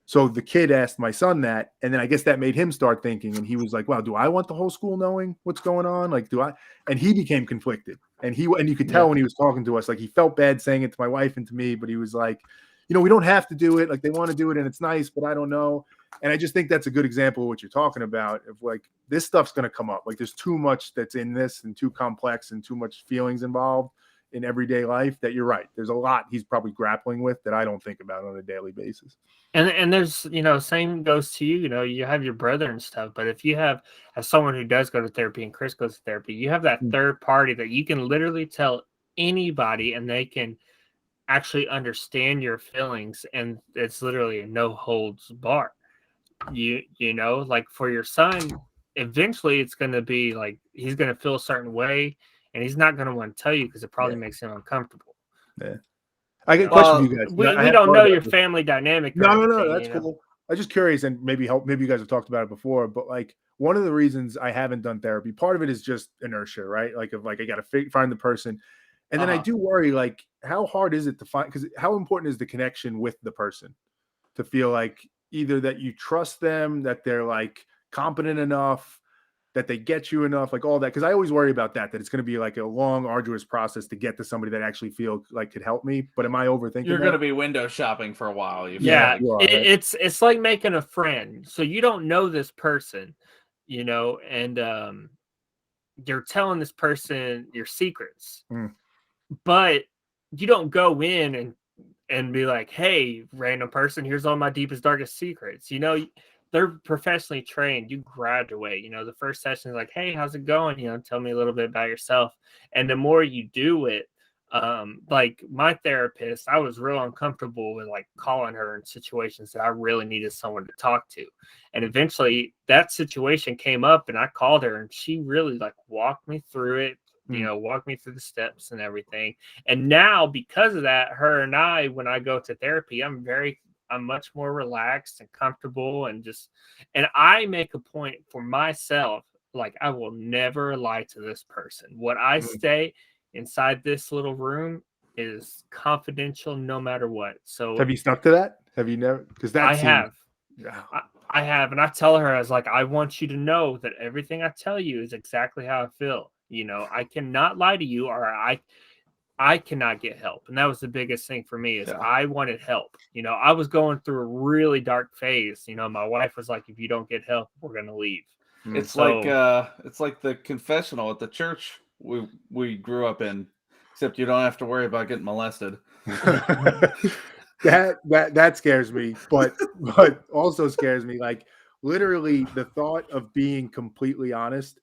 So the kid asked my son that, and then I guess that made him start thinking, and he was like, "Wow, do I want the whole school knowing what's going on? Like, do I?" And he became conflicted, and you could tell when he was talking to us, like he felt bad saying it to my wife and to me, but he was like, "We don't have to do it. Like they want to do it, and it's nice, but I don't know." And I just think that's a good example of what you're talking about. Of like this stuff's going to come up. Like there's too much that's in this, and too complex, and too much feelings involved in everyday life. That you're right. There's a lot he's probably grappling with that I don't think about on a daily basis. And there's, same goes to you, you have your brother and stuff, but if you have, as someone who does go to therapy and Chris goes to therapy, you have that third party that you can literally tell anybody and they can actually understand your feelings. And it's literally a no holds bar. Like for your son, eventually it's going to be like, he's going to feel a certain way and he's not going to want to tell you because it probably makes him uncomfortable. Yeah. I get a question for you guys. We don't know your family dynamic. No, that's cool. I'm just curious, and maybe you guys have talked about it before, but like one of the reasons I haven't done therapy, part of it is just inertia, right? Like I got to find the person, and then I do worry, like how hard is it to find? Because how important is the connection with the person to feel like either that you trust them, that they're like competent enough, that they get you enough, like all that. Because I always worry about that it's going to be like a long, arduous process to get to somebody that actually feel like could help me. But am I overthinking? You're going to be window shopping for a while. It's like making a friend. So you don't know this person, and you're telling this person your secrets, but you don't go in and be like, "Hey, random person, here's all my deepest, darkest secrets." They're professionally trained. You graduate, the first session is like, "Hey, how's it going? Tell me a little bit about yourself." And the more you do it, like my therapist, I was real uncomfortable with like calling her in situations that I really needed someone to talk to. And eventually that situation came up and I called her and she really like walked me through it, walked me through the steps and everything. And now because of that, her and I, when I go to therapy, I'm much more relaxed and comfortable and I make a point for myself. Like I will never lie to this person. What I say inside this little room is confidential no matter what. So have you stuck to that? Have you never? Because that I have. I have. And I tell her, I was like, I want you to know that everything I tell you is exactly how I feel. I cannot lie to you or I cannot get help. And that was the biggest thing for me is I wanted help. I was going through a really dark phase. My wife was like, if you don't get help, we're going to leave. It's like the confessional at the church we grew up in, except you don't have to worry about getting molested. That scares me, but also scares me. Like literally the thought of being completely honest.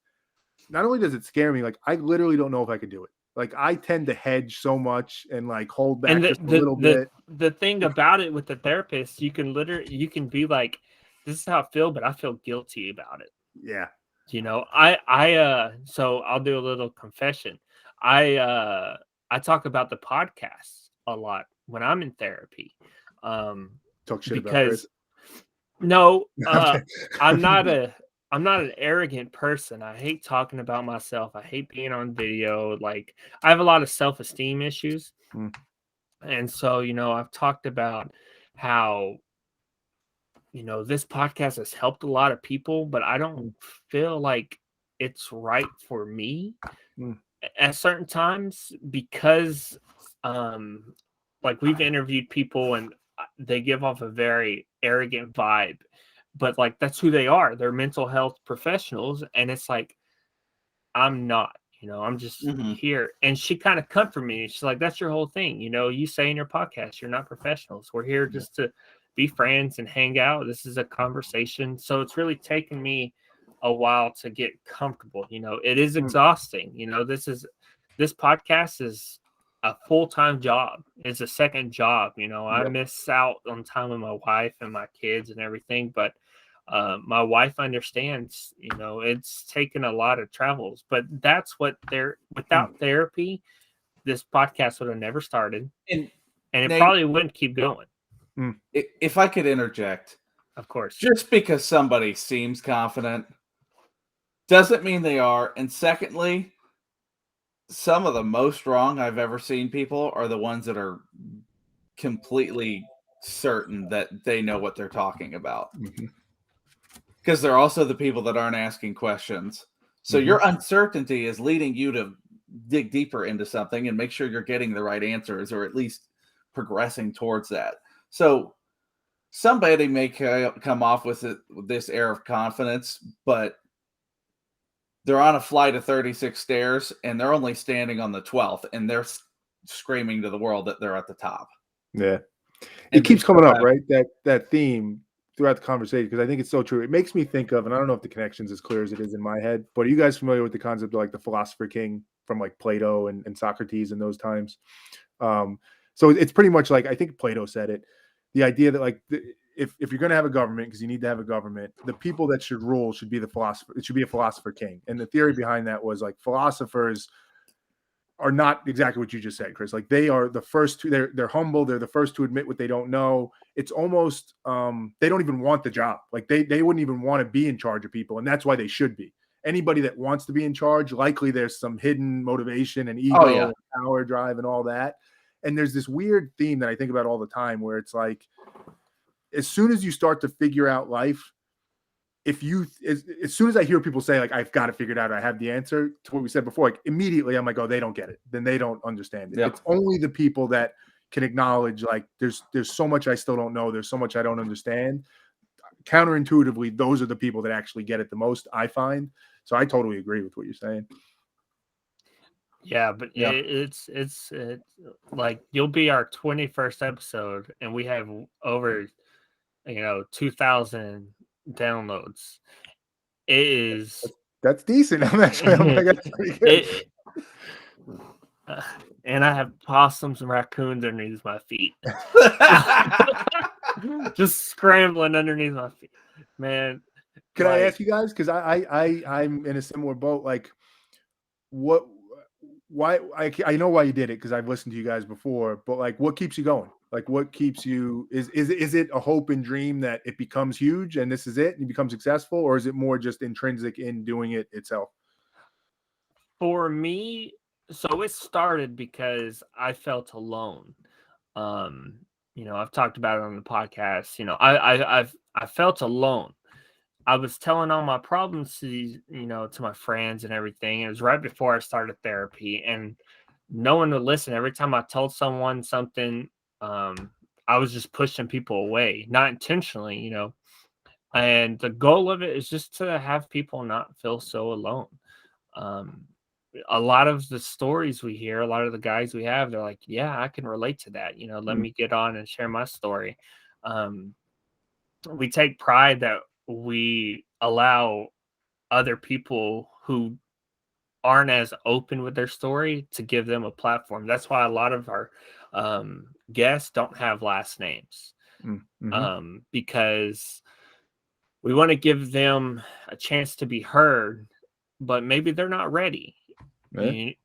Not only does it scare me, like I literally don't know if I could do it. Like I tend to hedge so much and like hold back And just a little bit. the thing about it with the therapist, you can be like, this is how I feel, but I feel guilty about it. Yeah. You know, so I'll do a little confession. I talk about the podcast a lot when I'm in therapy. Talk shit about Because Chris. no, Okay. I'm not an arrogant person. I hate talking about myself. I hate being on video. Like I have a lot of self-esteem issues. And so, you know, I've talked about how, you know, this podcast has helped a lot of people, but I don't feel like it's right for me at certain times because, like we've interviewed people and they give off a very arrogant vibe, but like that's who they are. They're mental health professionals. And it's like, I'm not. You know, I'm just here. And she kind of comforted me. She's like, that's your whole thing. You know, you say in your podcast, you're not professionals. We're here just to be friends and hang out. This is a conversation. So it's really taken me a while to get comfortable. You know, it is exhausting. You know, this podcast is a full-time job. It's a second job. You know, I miss out on time with my wife and my kids and everything, but my wife understands, you know, it's taken a lot of travels, but that's what without therapy, this podcast would have never started. And it Nate, probably wouldn't keep going. If I could interject, of course, just because somebody seems confident doesn't mean they are. And secondly, some of the most wrong I've ever seen people are the ones that are completely certain that they know what they're talking about. Because they're also the people that aren't asking questions. So your uncertainty is leading you to dig deeper into something and make sure you're getting the right answers, or at least progressing towards that. So somebody may come off with this air of confidence, but they're on a flight of 36 stairs and they're only standing on the 12th and they're screaming to the world that they're at the top. Yeah. It keeps coming up, right? That theme throughout the conversation, because I think it's so true. It makes me think of, and I don't know if the connection's as clear as it is in my head, but are you guys familiar with the concept of like the philosopher king from like Plato and Socrates in those times? So it's pretty much like, I think Plato said it, the idea that like if you're going to have a government, because you need to have a government, the people that should rule should be the philosopher. It should be a philosopher king. And the theory behind that was like philosophers are not exactly what you just said, Chris. Like they are the first to, they're humble. They're the first to admit what they don't know. It's almost, they don't even want the job. Like they wouldn't even want to be in charge of people. And that's why they should be. Anybody that wants to be in charge, likely there's some hidden motivation and ego and power drive and all that. And there's this weird theme that I think about all the time where it's like, as soon as you start to figure out life, as soon as I hear people say like, I've got it figured out, I have the answer to what we said before, like immediately I'm like, oh, they don't get it. Then they don't understand it. Yep. It's only the people that can acknowledge like, there's so much I still don't know. There's so much I don't understand. Counterintuitively, those are the people that actually get it the most, I find. So I totally agree with what you're saying. Yeah, but it's like you'll be our 21st episode and we have over 2,000 downloads. It is that's decent. I'm like, that's pretty good. And I have possums and raccoons underneath my feet. Just scrambling underneath my feet. Man. Can I ask you guys? Because I'm in a similar boat. Like why I know why you did it because I've listened to you guys before, but like what keeps you going? Like what keeps you is it a hope and dream that it becomes huge and this is it and you become successful, or is it more just intrinsic in doing it itself? For me, so it started because I felt alone. I've talked about it on the podcast. I felt alone. I was telling all my problems to my friends and everything. It was right before I started therapy, and no one would listen. Every time I told someone something, I was just pushing people away, not intentionally, And the goal of it is just to have people not feel so alone. a lot of the stories we hear, a lot of the guys we have, they're like, yeah, I can relate to that. Let me get on and share my story. We take pride that we allow other people who aren't as open with their story to give them a platform. That's why a lot of our guests don't have last names, because we want to give them a chance to be heard, but maybe they're not ready, and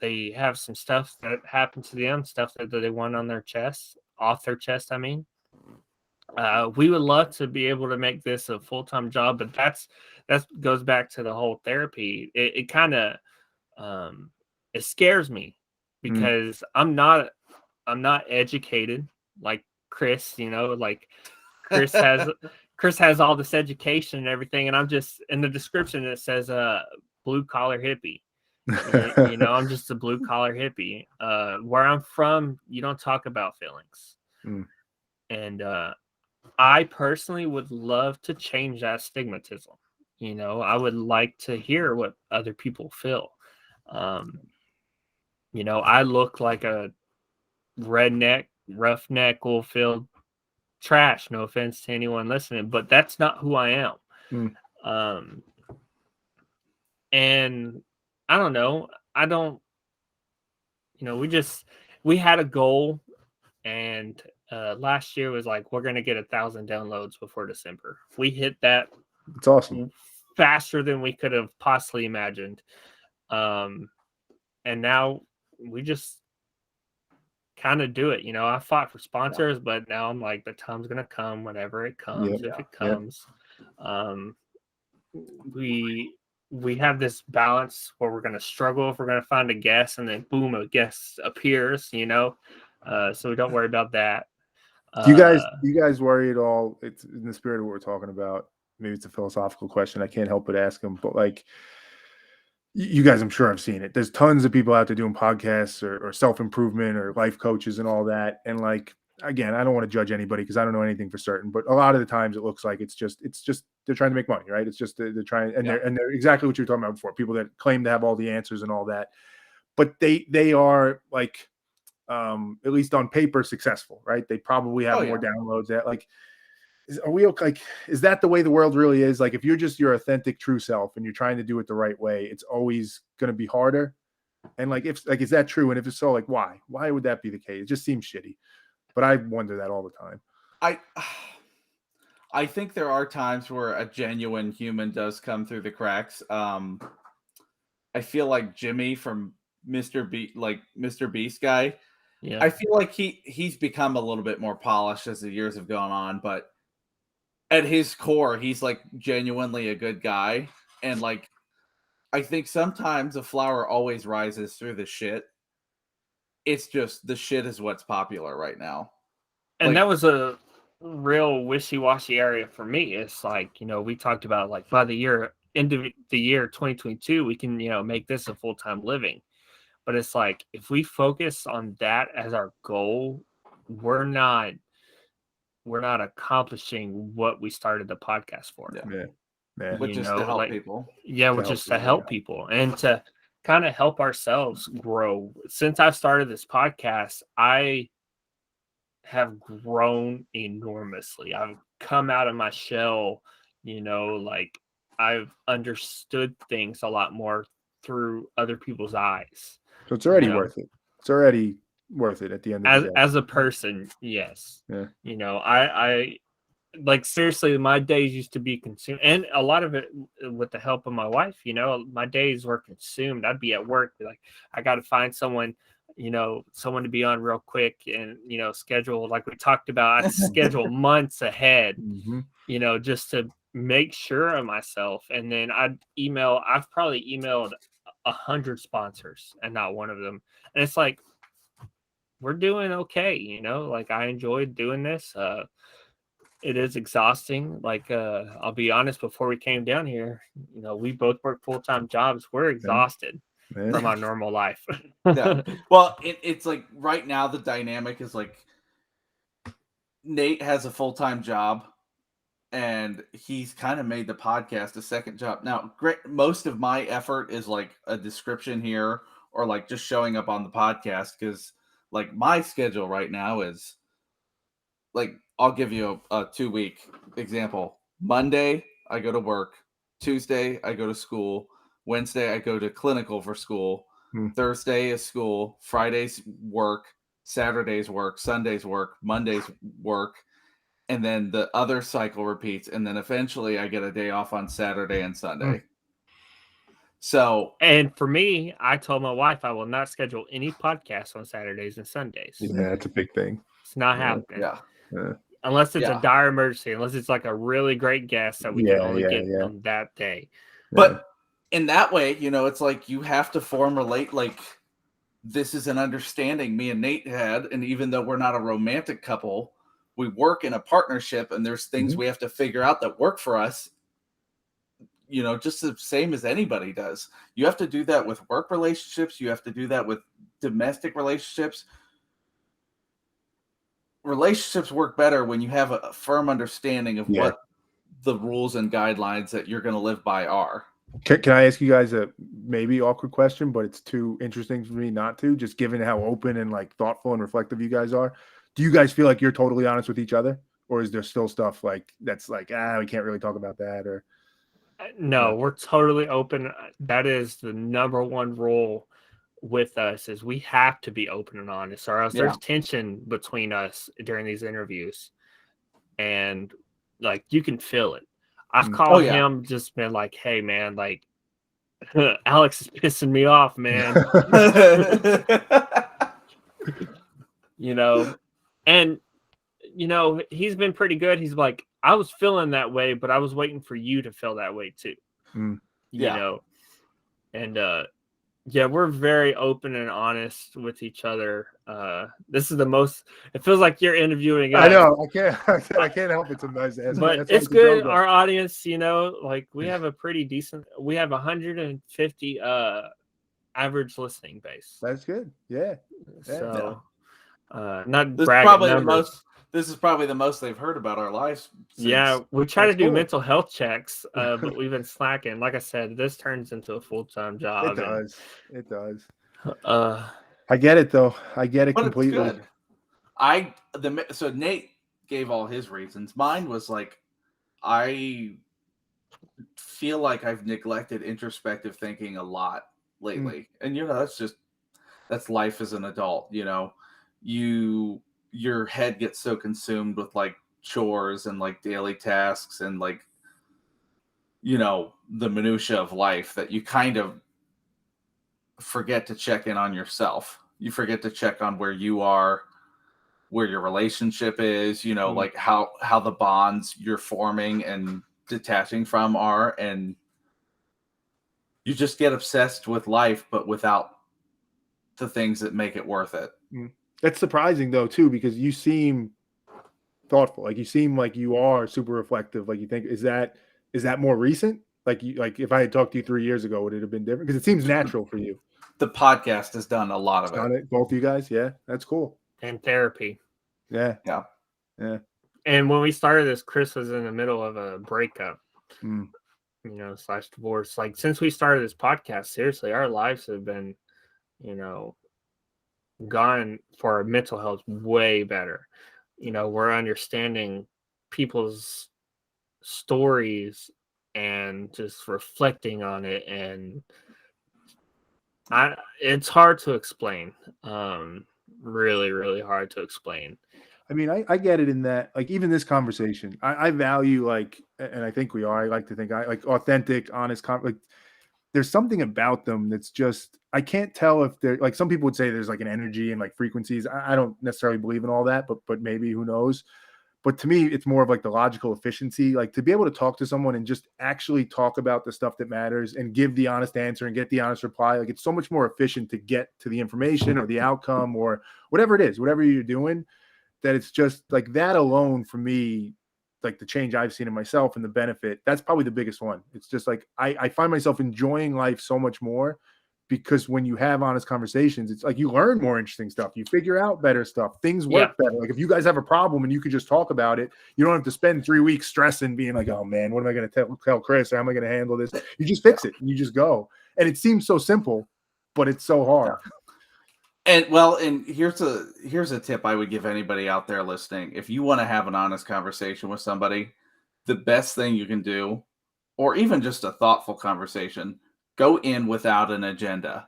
they have some stuff that happened to them, stuff that they want on their chest, off their chest. I mean, we would love to be able to make this a full-time job, but that goes back to the whole therapy. It kind of it scares me because I'm not educated like Chris. Like Chris has all this education and everything, and I'm just, in the description it says blue collar hippie. I'm just a blue collar hippie. Where I'm from, you don't talk about feelings, and I personally would love to change that stigmatism. I would like to hear what other people feel. I look like a redneck, roughneck, oilfield trash. No offense to anyone listening, but that's not who I am. And I don't know. We had a goal, and last year was like, we're going to get 1,000 downloads before December. We hit that. It's awesome. Faster than we could have possibly imagined. And now we just kind of do it. I fought for sponsors, but now I'm like, the time's going to come whenever it comes. If it comes, we have this balance where we're going to struggle if we're going to find a guest, and then boom, a guest appears, so we don't worry about that. Do you guys worry at all? It's in the spirit of what we're talking about. Maybe it's a philosophical question. I can't help but ask them, but like, you guys, I'm sure I've seen it. There's tons of people out there doing podcasts or self-improvement or life coaches and all that. And like, again, I don't want to judge anybody because I don't know anything for certain, but a lot of the times it looks like it's just they're trying to make money, right? It's just they're trying, and they're exactly what you were talking about before. People that claim to have all the answers and all that, but they are like, at least on paper, successful, right? They probably have more downloads. That like, are we okay? Like, is that the way the world really is? Like, if you're just your authentic, true self and you're trying to do it the right way, it's always going to be harder. And like, is that true? And if it's so, like, why would that be the case? It just seems shitty. But I wonder that all the time. I think there are times where a genuine human does come through the cracks. I feel like Jimmy from Mr. Beast guy. Yeah. I feel like he's become a little bit more polished as the years have gone on, but at his core, he's like genuinely a good guy. And like, I think sometimes a flower always rises through the shit. It's just the shit is what's popular right now. And that was a real wishy-washy area for me. It's like, we talked about like by the year, into the year 2022, we can, make this a full-time living. But it's like, if we focus on that as our goal, we're not accomplishing what we started the podcast for. Yeah. Which is to help people. Yeah, which is to help people and to kind of help ourselves grow. Since I've started this podcast, I have grown enormously. I've come out of my shell, like I've understood things a lot more through other people's eyes. So it's already worth it. It's already worth it at the end of the day. As a person, yes. Yeah. I like, seriously, my days used to be consumed, and a lot of it with the help of my wife. My days were consumed. I'd be at work, be like, I got to find someone to be on real quick, and schedule, like we talked about, I'd schedule months ahead, just to make sure of myself. And then I've probably emailed 100 sponsors and not one of them. And it's like, we're doing okay, like I enjoyed doing this. It is exhausting. Like, I'll be honest, before we came down here, we both work full-time jobs. We're exhausted from our normal life. Yeah. Well, it's like right now the dynamic is like Nate has a full-time job and he's kind of made the podcast a second job. Now, most of my effort is like a description here or like just showing up on the podcast, because like my schedule right now is like, I'll give you a 2-week example. Monday, I go to work. Tuesday, I go to school. Wednesday, I go to clinical for school. Thursday is school. Friday's work. Saturday's work. Sunday's work. Monday's work. And then the other cycle repeats. And then eventually I get a day off on Saturday and Sunday. So, and for me, I told my wife I will not schedule any podcasts on Saturdays and Sundays. Yeah, that's a big thing. It's not happening. Yeah. Unless it's a dire emergency, unless it's like a really great guest that we can only get on that day. But in that way, you know, it's like you have to like this is an understanding me and Nate had, and even though we're not a romantic couple, we work in a partnership, and there's things we have to figure out that work for us, you know, just the same as anybody does. You have to do that with work relationships. You have to do that with domestic relationships. Relationships work better when you have a firm understanding of what the rules and guidelines that you're going to live by are. Can I ask you guys a maybe awkward question, but it's too interesting for me not to, just given how open and like thoughtful and reflective you guys are. Do you guys feel like you're totally honest with each other, or is there still stuff like that's like, we can't really talk about that? Or no, we're totally open. That is the number one rule with us, is we have to be open and honest, or else there's tension between us during these interviews, and like you can feel it. I've called him, just been like, hey man, like Alex is pissing me off, man. You know, and you know, he's been pretty good. He's like, I was feeling that way, but I was waiting for you to feel that way too. You know, and we're very open and honest with each other. This is the most. It feels like you're interviewing us. I know. I can't help it sometimes. But it's good. Our audience, you know, like we have a pretty decent. We have 150 average listening base. That's good. Yeah. So, not this bragging probably numbers. the most. This is probably the most they've heard about our lives. We try to do mental health checks, but we've been slacking. Like I said, this turns into a full-time job. It does. I get it though. I get it completely. So Nate gave all his reasons. Mine was like, I feel like I've neglected introspective thinking a lot lately. And you know, that's life as an adult, you know. Your head gets so consumed with like chores and like daily tasks and like, you know, the minutia of life that you kind of forget to check in on yourself. You forget to check on where you are, where your relationship is, you know, like how the bonds you're forming and detaching from are, and you just get obsessed with life, but without the things that make it worth it. That's surprising though too, because you seem thoughtful. Like you seem like you are super reflective. Like you think, is that more recent? Like if I had talked to you 3 years ago, would it have been different? Because it seems natural for you. The podcast has done a lot of it. Both you guys, yeah, that's cool. And therapy. Yeah. And when we started this, Chris was in the middle of a breakup, you know, / divorce. Like since we started this podcast, seriously, our lives have been, you know, gone for our mental health way better. You know, we're understanding people's stories and just reflecting on it, and it's hard to explain. Really, really hard to explain. I mean, I get it in that, like, even this conversation, I value, like, and I think we are, I like to think I like authentic, honest, like, there's something about them that's just, I can't tell if they're, like, some people would say there's like an energy and like frequencies. I don't necessarily believe in all that, but maybe, who knows? But to me, it's more of like the logical efficiency, like to be able to talk to someone and just actually talk about the stuff that matters and give the honest answer and get the honest reply. Like it's so much more efficient to get to the information or the outcome or whatever it is, whatever you're doing, that it's just like that alone for me, like the change I've seen in myself and the benefit, that's probably the biggest one. It's just like, I find myself enjoying life so much more because when you have honest conversations, it's like you learn more interesting stuff. You figure out better stuff. Things work better. Like if you guys have a problem and you could just talk about it, you don't have to spend 3 weeks stressing, being like, oh man, what am I going to tell Chris? How am I going to handle this? You just fix it and you just go. And it seems so simple, but it's so hard. And well, and here's a tip I would give anybody out there listening. If you want to have an honest conversation with somebody, the best thing you can do, or even just a thoughtful conversation, go in without an agenda.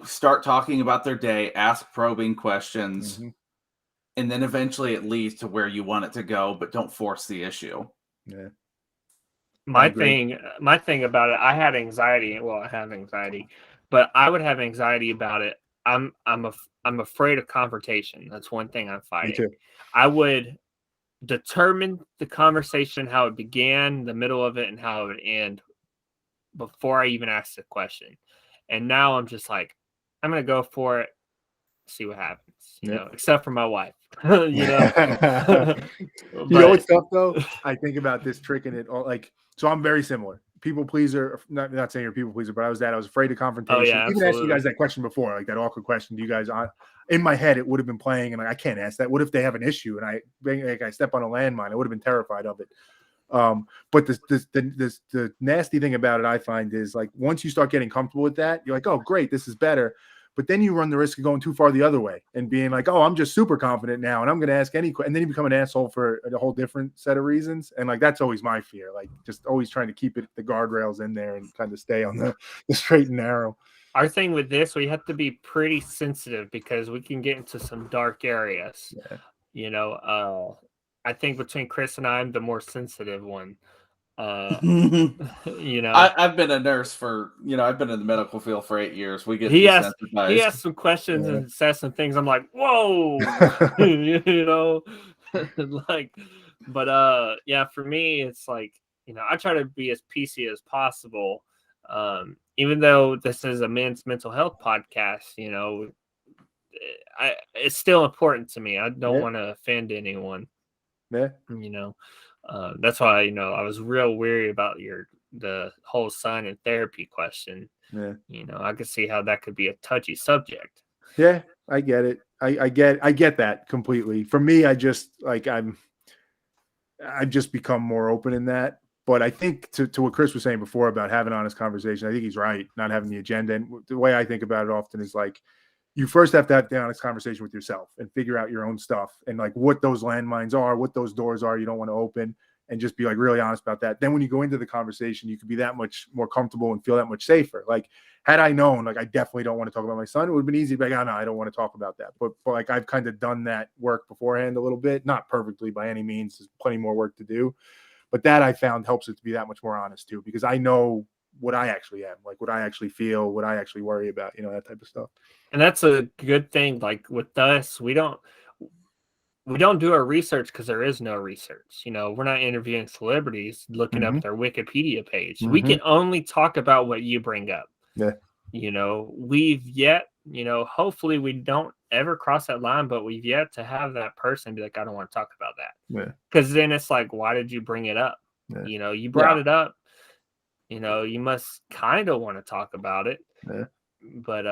Start talking about their day, ask probing questions, and then eventually it leads to where you want it to go, but don't force the issue. Yeah. My thing about it, I had anxiety. Well, I have anxiety, but I would have anxiety about it. I'm afraid of confrontation. That's one thing I'm fighting. Me too. I would determine the conversation, how it began, the middle of it, and how it would end before I even asked the question. And now I'm just like, I'm gonna go for it, see what happens. You know, except for my wife. You know. You know what's tough though? I think about this trick and it all so I'm very similar. People pleaser, not saying you're a people pleaser, but I was afraid of confrontation. Oh, yeah, even asked you guys that question before, like that awkward question. Do you guys in my head it would have been playing, and I can't ask that. What if they have an issue and I step on a landmine? I would have been terrified of it. But the nasty thing about it, I find, is like once you start getting comfortable with that, you're like, oh great, this is better. But then you run the risk of going too far the other way and being like, oh, I'm just super confident now and I'm going to ask any question. And then you become an asshole for a whole different set of reasons. And like, that's always my fear, like just always trying to keep the guardrails in there and kind of stay on the straight and narrow. Our thing with this, we have to be pretty sensitive because we can get into some dark areas. Yeah. You know, I think between Chris and I'm the more sensitive one. You know, I've been a nurse for, I've been in the medical field for 8 years. We get he asked some questions and says some things. I'm like, whoa, you know, like, but yeah, for me, it's like, I try to be as PC as possible. Even though this is a men's mental health podcast, it's still important to me. I don't want to offend anyone. Yeah. That's why, I was real weary about the whole sign in therapy question. Yeah. I could see how that could be a touchy subject. Yeah, I get it. I get that completely. For me, I just I've just become more open in that. But I think to what Chris was saying before about having honest conversation, I think he's right, not having the agenda. And the way I think about it often is like, you first have to have the honest conversation with yourself and figure out your own stuff and like what those landmines are, what those doors are you don't want to open, and just be like really honest about that. Then when you go into the conversation, you could be that much more comfortable and feel that much safer. Like had I known, like I definitely don't want to talk about my son, it would have been easy to be like, oh no, I don't want to talk about that. But like I've kind of done that work beforehand a little bit, not perfectly by any means. There's plenty more work to do. But that I found helps it to be that much more honest too, because I know what I actually am, like what I actually feel, what I actually worry about, that type of stuff. And that's a good thing. Like with us, we don't do our research because there is no research. We're not interviewing celebrities, looking up their Wikipedia page. We can only talk about what you bring up. Yeah. We've yet, hopefully we don't ever cross that line, but we've yet to have that person be like, I don't want to talk about that. Yeah. Because then it's like, why did you bring it up? Yeah. You brought it up. You must kind of want to talk about it. Yeah. But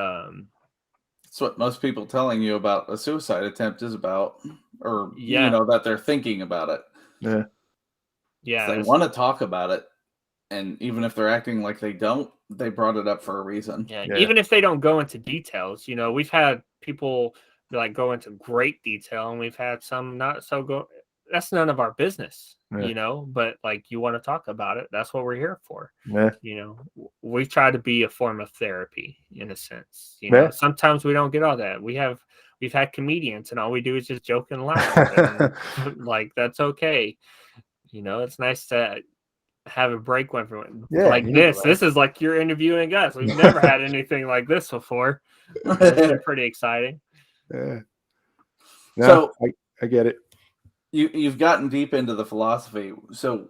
it's what most people telling you about a suicide attempt is about, or that they're thinking about it. Yeah. Yeah. They want to talk about it. And even if they're acting like they don't, they brought it up for a reason. Yeah. Even if they don't go into details, we've had people go into great detail, and we've had some not so go. That's none of our business, but like you want to talk about it. That's what we're here for. Yeah. We've tried to be a form of therapy in a sense. Sometimes we don't get all that. We've had comedians and all we do is just joke and laugh. And, like, that's okay. It's nice to have a break when this is like you're interviewing us. We've never had anything like this before. It's pretty exciting. Yeah. No, so I get it. You've gotten deep into the philosophy. So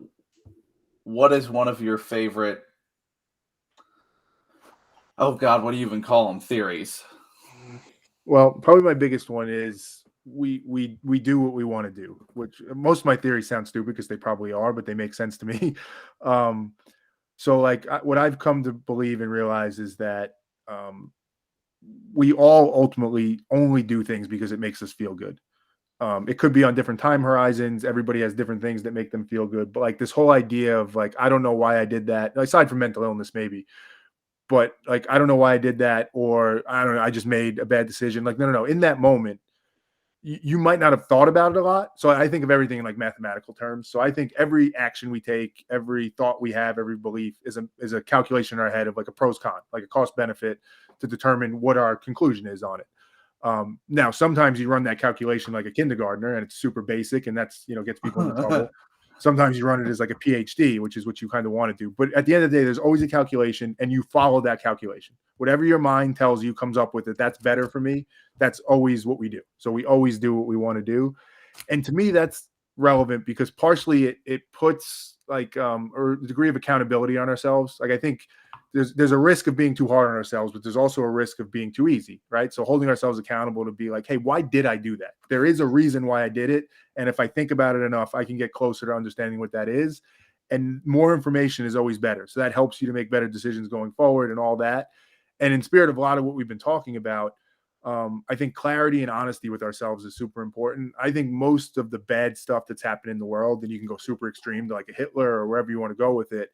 what is one of your favorite, oh God, what do you even call them, theories? Well, probably my biggest one is we do what we want to do, which most of my theories sound stupid because they probably are, but they make sense to me. So like what I've come to believe and realize is that we all ultimately only do things because it makes us feel good. It could be on different time horizons. Everybody has different things that make them feel good. But like this whole idea of like, I don't know why I did that, aside from mental illness, maybe, but like, I don't know why I did that, or I don't know, I just made a bad decision. Like, no. In that moment, you might not have thought about it a lot. So I think of everything in like mathematical terms. So I think every action we take, every thought we have, every belief is a calculation in our head of like a pros con, like a cost benefit to determine what our conclusion is on it. Now, sometimes you run that calculation like a kindergartner and it's super basic and that's, gets people into trouble. Sometimes you run it as like a PhD, which is what you kind of want to do. But at the end of the day, there's always a calculation and you follow that calculation. Whatever your mind tells you comes up with it. That's better for me. That's always what we do. So we always do what we want to do. And to me, that's relevant because partially it puts like or a degree of accountability on ourselves. Like I think there's a risk of being too hard on ourselves, but there's also a risk of being too easy, right? So holding ourselves accountable to be like, hey, why did I do that? There is a reason why I did it. And if I think about it enough, I can get closer to understanding what that is. And more information is always better. So that helps you to make better decisions going forward and all that. And in spirit of a lot of what we've been talking about, I think clarity and honesty with ourselves is super important. I think most of the bad stuff that's happened in the world, and you can go super extreme to like a Hitler or wherever you want to go with it,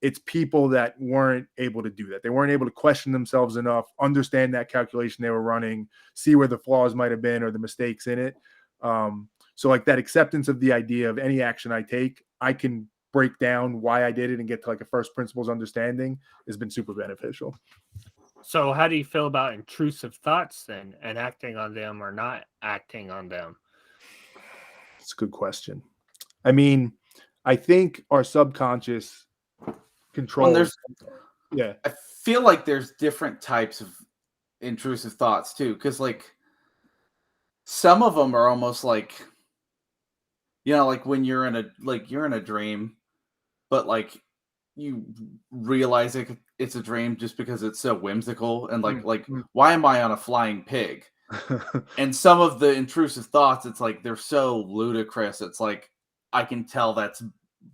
it's people that weren't able to do that. They weren't able to question themselves enough, understand that calculation they were running, see where the flaws might have been or the mistakes in it. So like that acceptance of the idea of any action I take, I can break down why I did it and get to like a first principles understanding has been super beneficial. So how do you feel about intrusive thoughts then, and acting on them or not acting on them? It's a good question. I mean, I think our subconscious controls. Yeah. I feel like there's different types of intrusive thoughts too, because like some of them are almost like, like when you're in a dream, but like you realize it's a dream just because it's so whimsical and like why am I on a flying pig? And some of the intrusive thoughts, it's like they're so ludicrous. It's like I can tell that's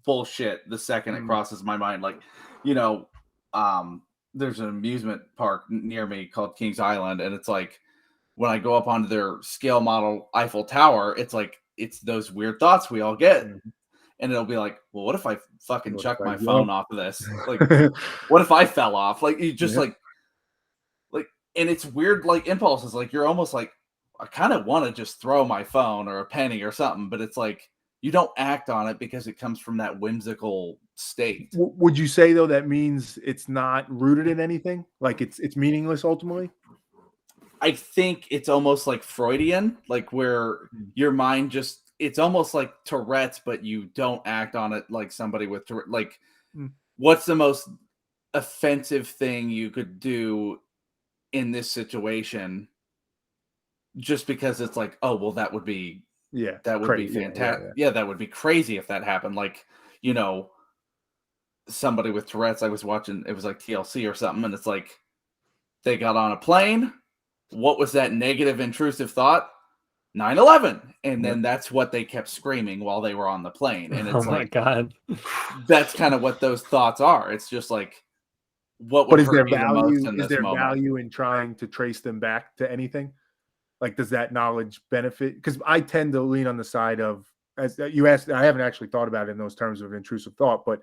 bullshit the second it crosses my mind. Like, there's an amusement park near me called Kings Island, and it's like when I go up onto their scale model Eiffel Tower, it's like it's those weird thoughts we all get. And it'll be like, well, what if I fucking chuck my phone off of this? Like, what if I fell off? Like, you just like, and it's weird, like impulses. Like, you're almost like, I kind of want to just throw my phone or a penny or something, but it's like you don't act on it because it comes from that whimsical state. Would you say though that means it's not rooted in anything? Like it's meaningless ultimately? I think it's almost like Freudian, like where your mind just, it's almost like Tourette's, but you don't act on it like somebody with Tourette's. Like, what's the most offensive thing you could do in this situation? Just because it's like, oh, well, that would be, that would be fantastic. Yeah, that would be crazy if that happened. Like, somebody with Tourette's, I was watching, it was like TLC or something, and it's like, they got on a plane. What was that negative intrusive thought? 9/11, and then that's what they kept screaming while they were on the plane. And it's my God, that's kind of what those thoughts are. It's just like, what would hurt you the most in this moment? Is there value in trying to trace them back to anything? Like, does that knowledge benefit? Because I tend to lean on the side of, as you asked, I haven't actually thought about it in those terms of intrusive thought, but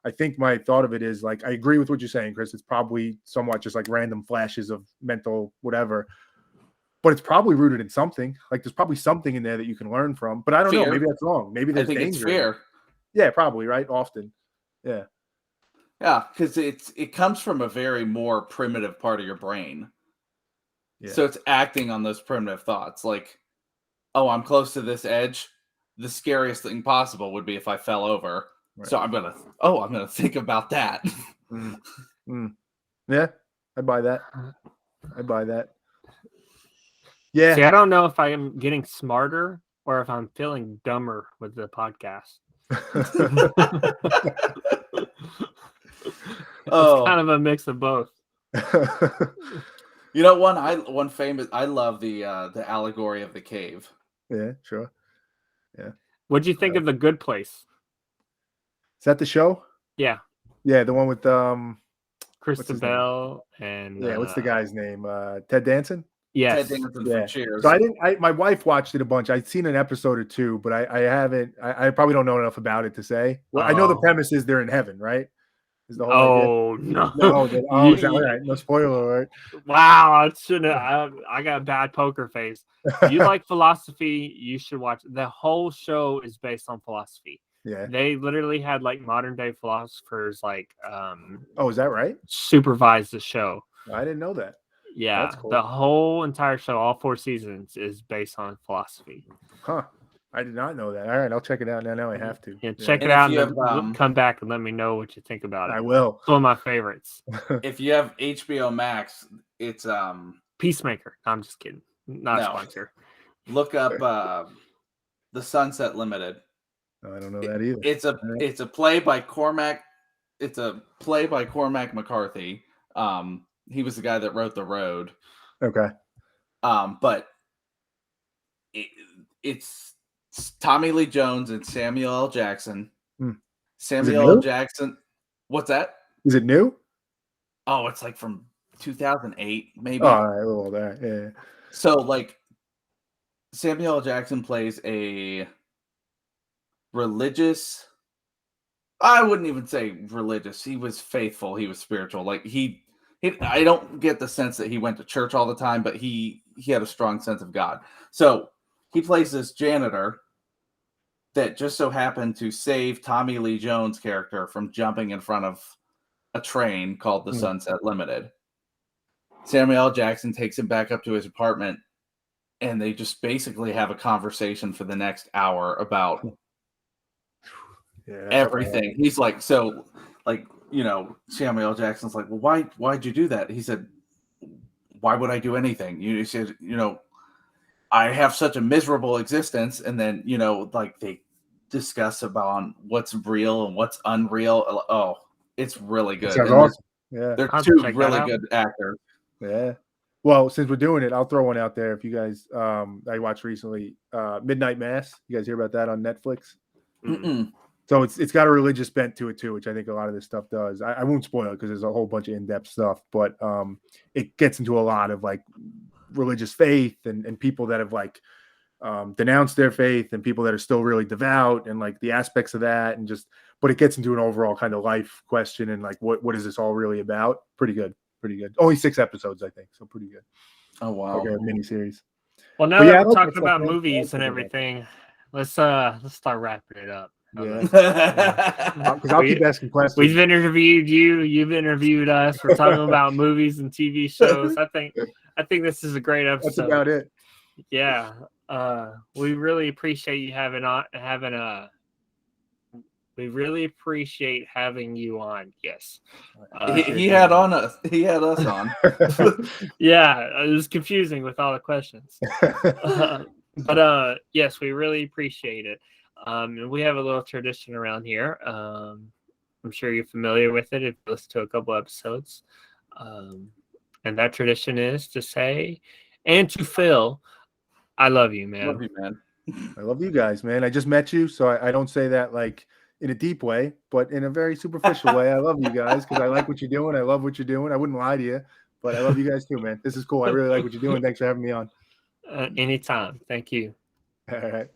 I think my thought of it is like, I agree with what you're saying, Chris. It's probably somewhat just like random flashes of mental whatever, but it's probably rooted in something. Like there's probably something in there that you can learn from, but I don't know. Maybe that's wrong. Maybe there's danger. It's fear. Yeah, probably, right? Often. Yeah. Yeah, because it comes from a very more primitive part of your brain. Yeah. So it's acting on those primitive thoughts. Like, oh, I'm close to this edge. The scariest thing possible would be if I fell over. Right. So I'm gonna think about that. Yeah, I buy that. Yeah. See, I don't know if I am getting smarter or if I'm feeling dumber with the podcast. It's kind of a mix of both. One famous. I love the allegory of the cave. Yeah, sure. Yeah. What'd you think of The Good Place? Is that the show? Yeah. Yeah, the one with Christabel and what's the guy's name? Ted Danson. Yes. Ted Danson Yeah. from Cheers. So my wife watched it a bunch. I'd seen an episode or two, but I haven't. I probably don't know enough about it to say. Well, I know the premise is they're in heaven, right? Is the whole idea? No. No. Is that all right? No spoiler alert. Wow, I got a bad poker face. If you like philosophy, you should watch. The whole show is based on philosophy. Yeah. They literally had like modern day philosophers Oh, is that right? Supervise the show. I didn't know that. Yeah, That's cool. The whole entire show, all 4 seasons, is based on philosophy. Huh. I did not know that. All right, I'll check it out now. Now I have to. Yeah, check it out and then come back and let me know what you think about it. I will. It's one of my favorites. If you have HBO Max, it's Peacemaker. I'm just kidding. Not a sponsor. Look up The Sunset Limited. I don't know that either. It's a play by Cormac. It's a play by Cormac McCarthy. He was the guy that wrote The Road. Okay. But it's Tommy Lee Jones and Samuel L. Jackson. Samuel L. Jackson. What's that? Is it new? Oh, it's like from 2008, maybe. Oh, all right, well, there. Yeah. So, like, Samuel L. Jackson plays a religious. I wouldn't even say religious. He was faithful. He was spiritual. Like I don't get the sense that he went to church all the time, but he had a strong sense of God. So he plays this janitor that just so happened to save Tommy Lee Jones' character from jumping in front of a train called the Sunset Limited. Samuel L. Jackson takes him back up to his apartment, and they just basically have a conversation for the next hour about everything. He's like, so, like, Samuel L. Jackson's like, well, why'd you do that? He said, why would I do anything? He said, I have such a miserable existence. And then, like, they discuss about what's real and what's unreal. Oh, it's really good. Sounds awesome. Yeah. They're two really good actors. Yeah. Well, since we're doing it, I'll throw one out there. If you guys, I watched recently, Midnight Mass. You guys hear about that on Netflix? Mm-mm. So it's got a religious bent to it too, which I think a lot of this stuff does. I won't spoil it because there's a whole bunch of in-depth stuff, but it gets into a lot of like religious faith and people that have like denounced their faith and people that are still really devout and like the aspects of that and just, but it gets into an overall kind of life question and like what is this all really about? Pretty good. Only 6 episodes, I think, so pretty good. Oh wow, like a miniseries. Well, now that we're talking about movies and everything, let's start wrapping it up. Yeah, because I'll keep asking questions. We've interviewed you. You've interviewed us. We're talking about movies and TV shows. I think this is a great episode. That's about it. Yeah, we really appreciate you we really appreciate having you on. Yes, he had us on. Yeah, it was confusing with all the questions. But yes, we really appreciate it. And we have a little tradition around here. I'm sure you're familiar with it if you listen to a couple episodes. And that tradition is to say, and to Phil, I love you, man. Love you, man. I love you guys, man. I just met you, so I don't say that like in a deep way, but in a very superficial way. I love you guys because I like what you're doing. I love what you're doing. I wouldn't lie to you, but I love you guys too, man. This is cool. I really like what you're doing. Thanks for having me on. Anytime. Thank you. All right.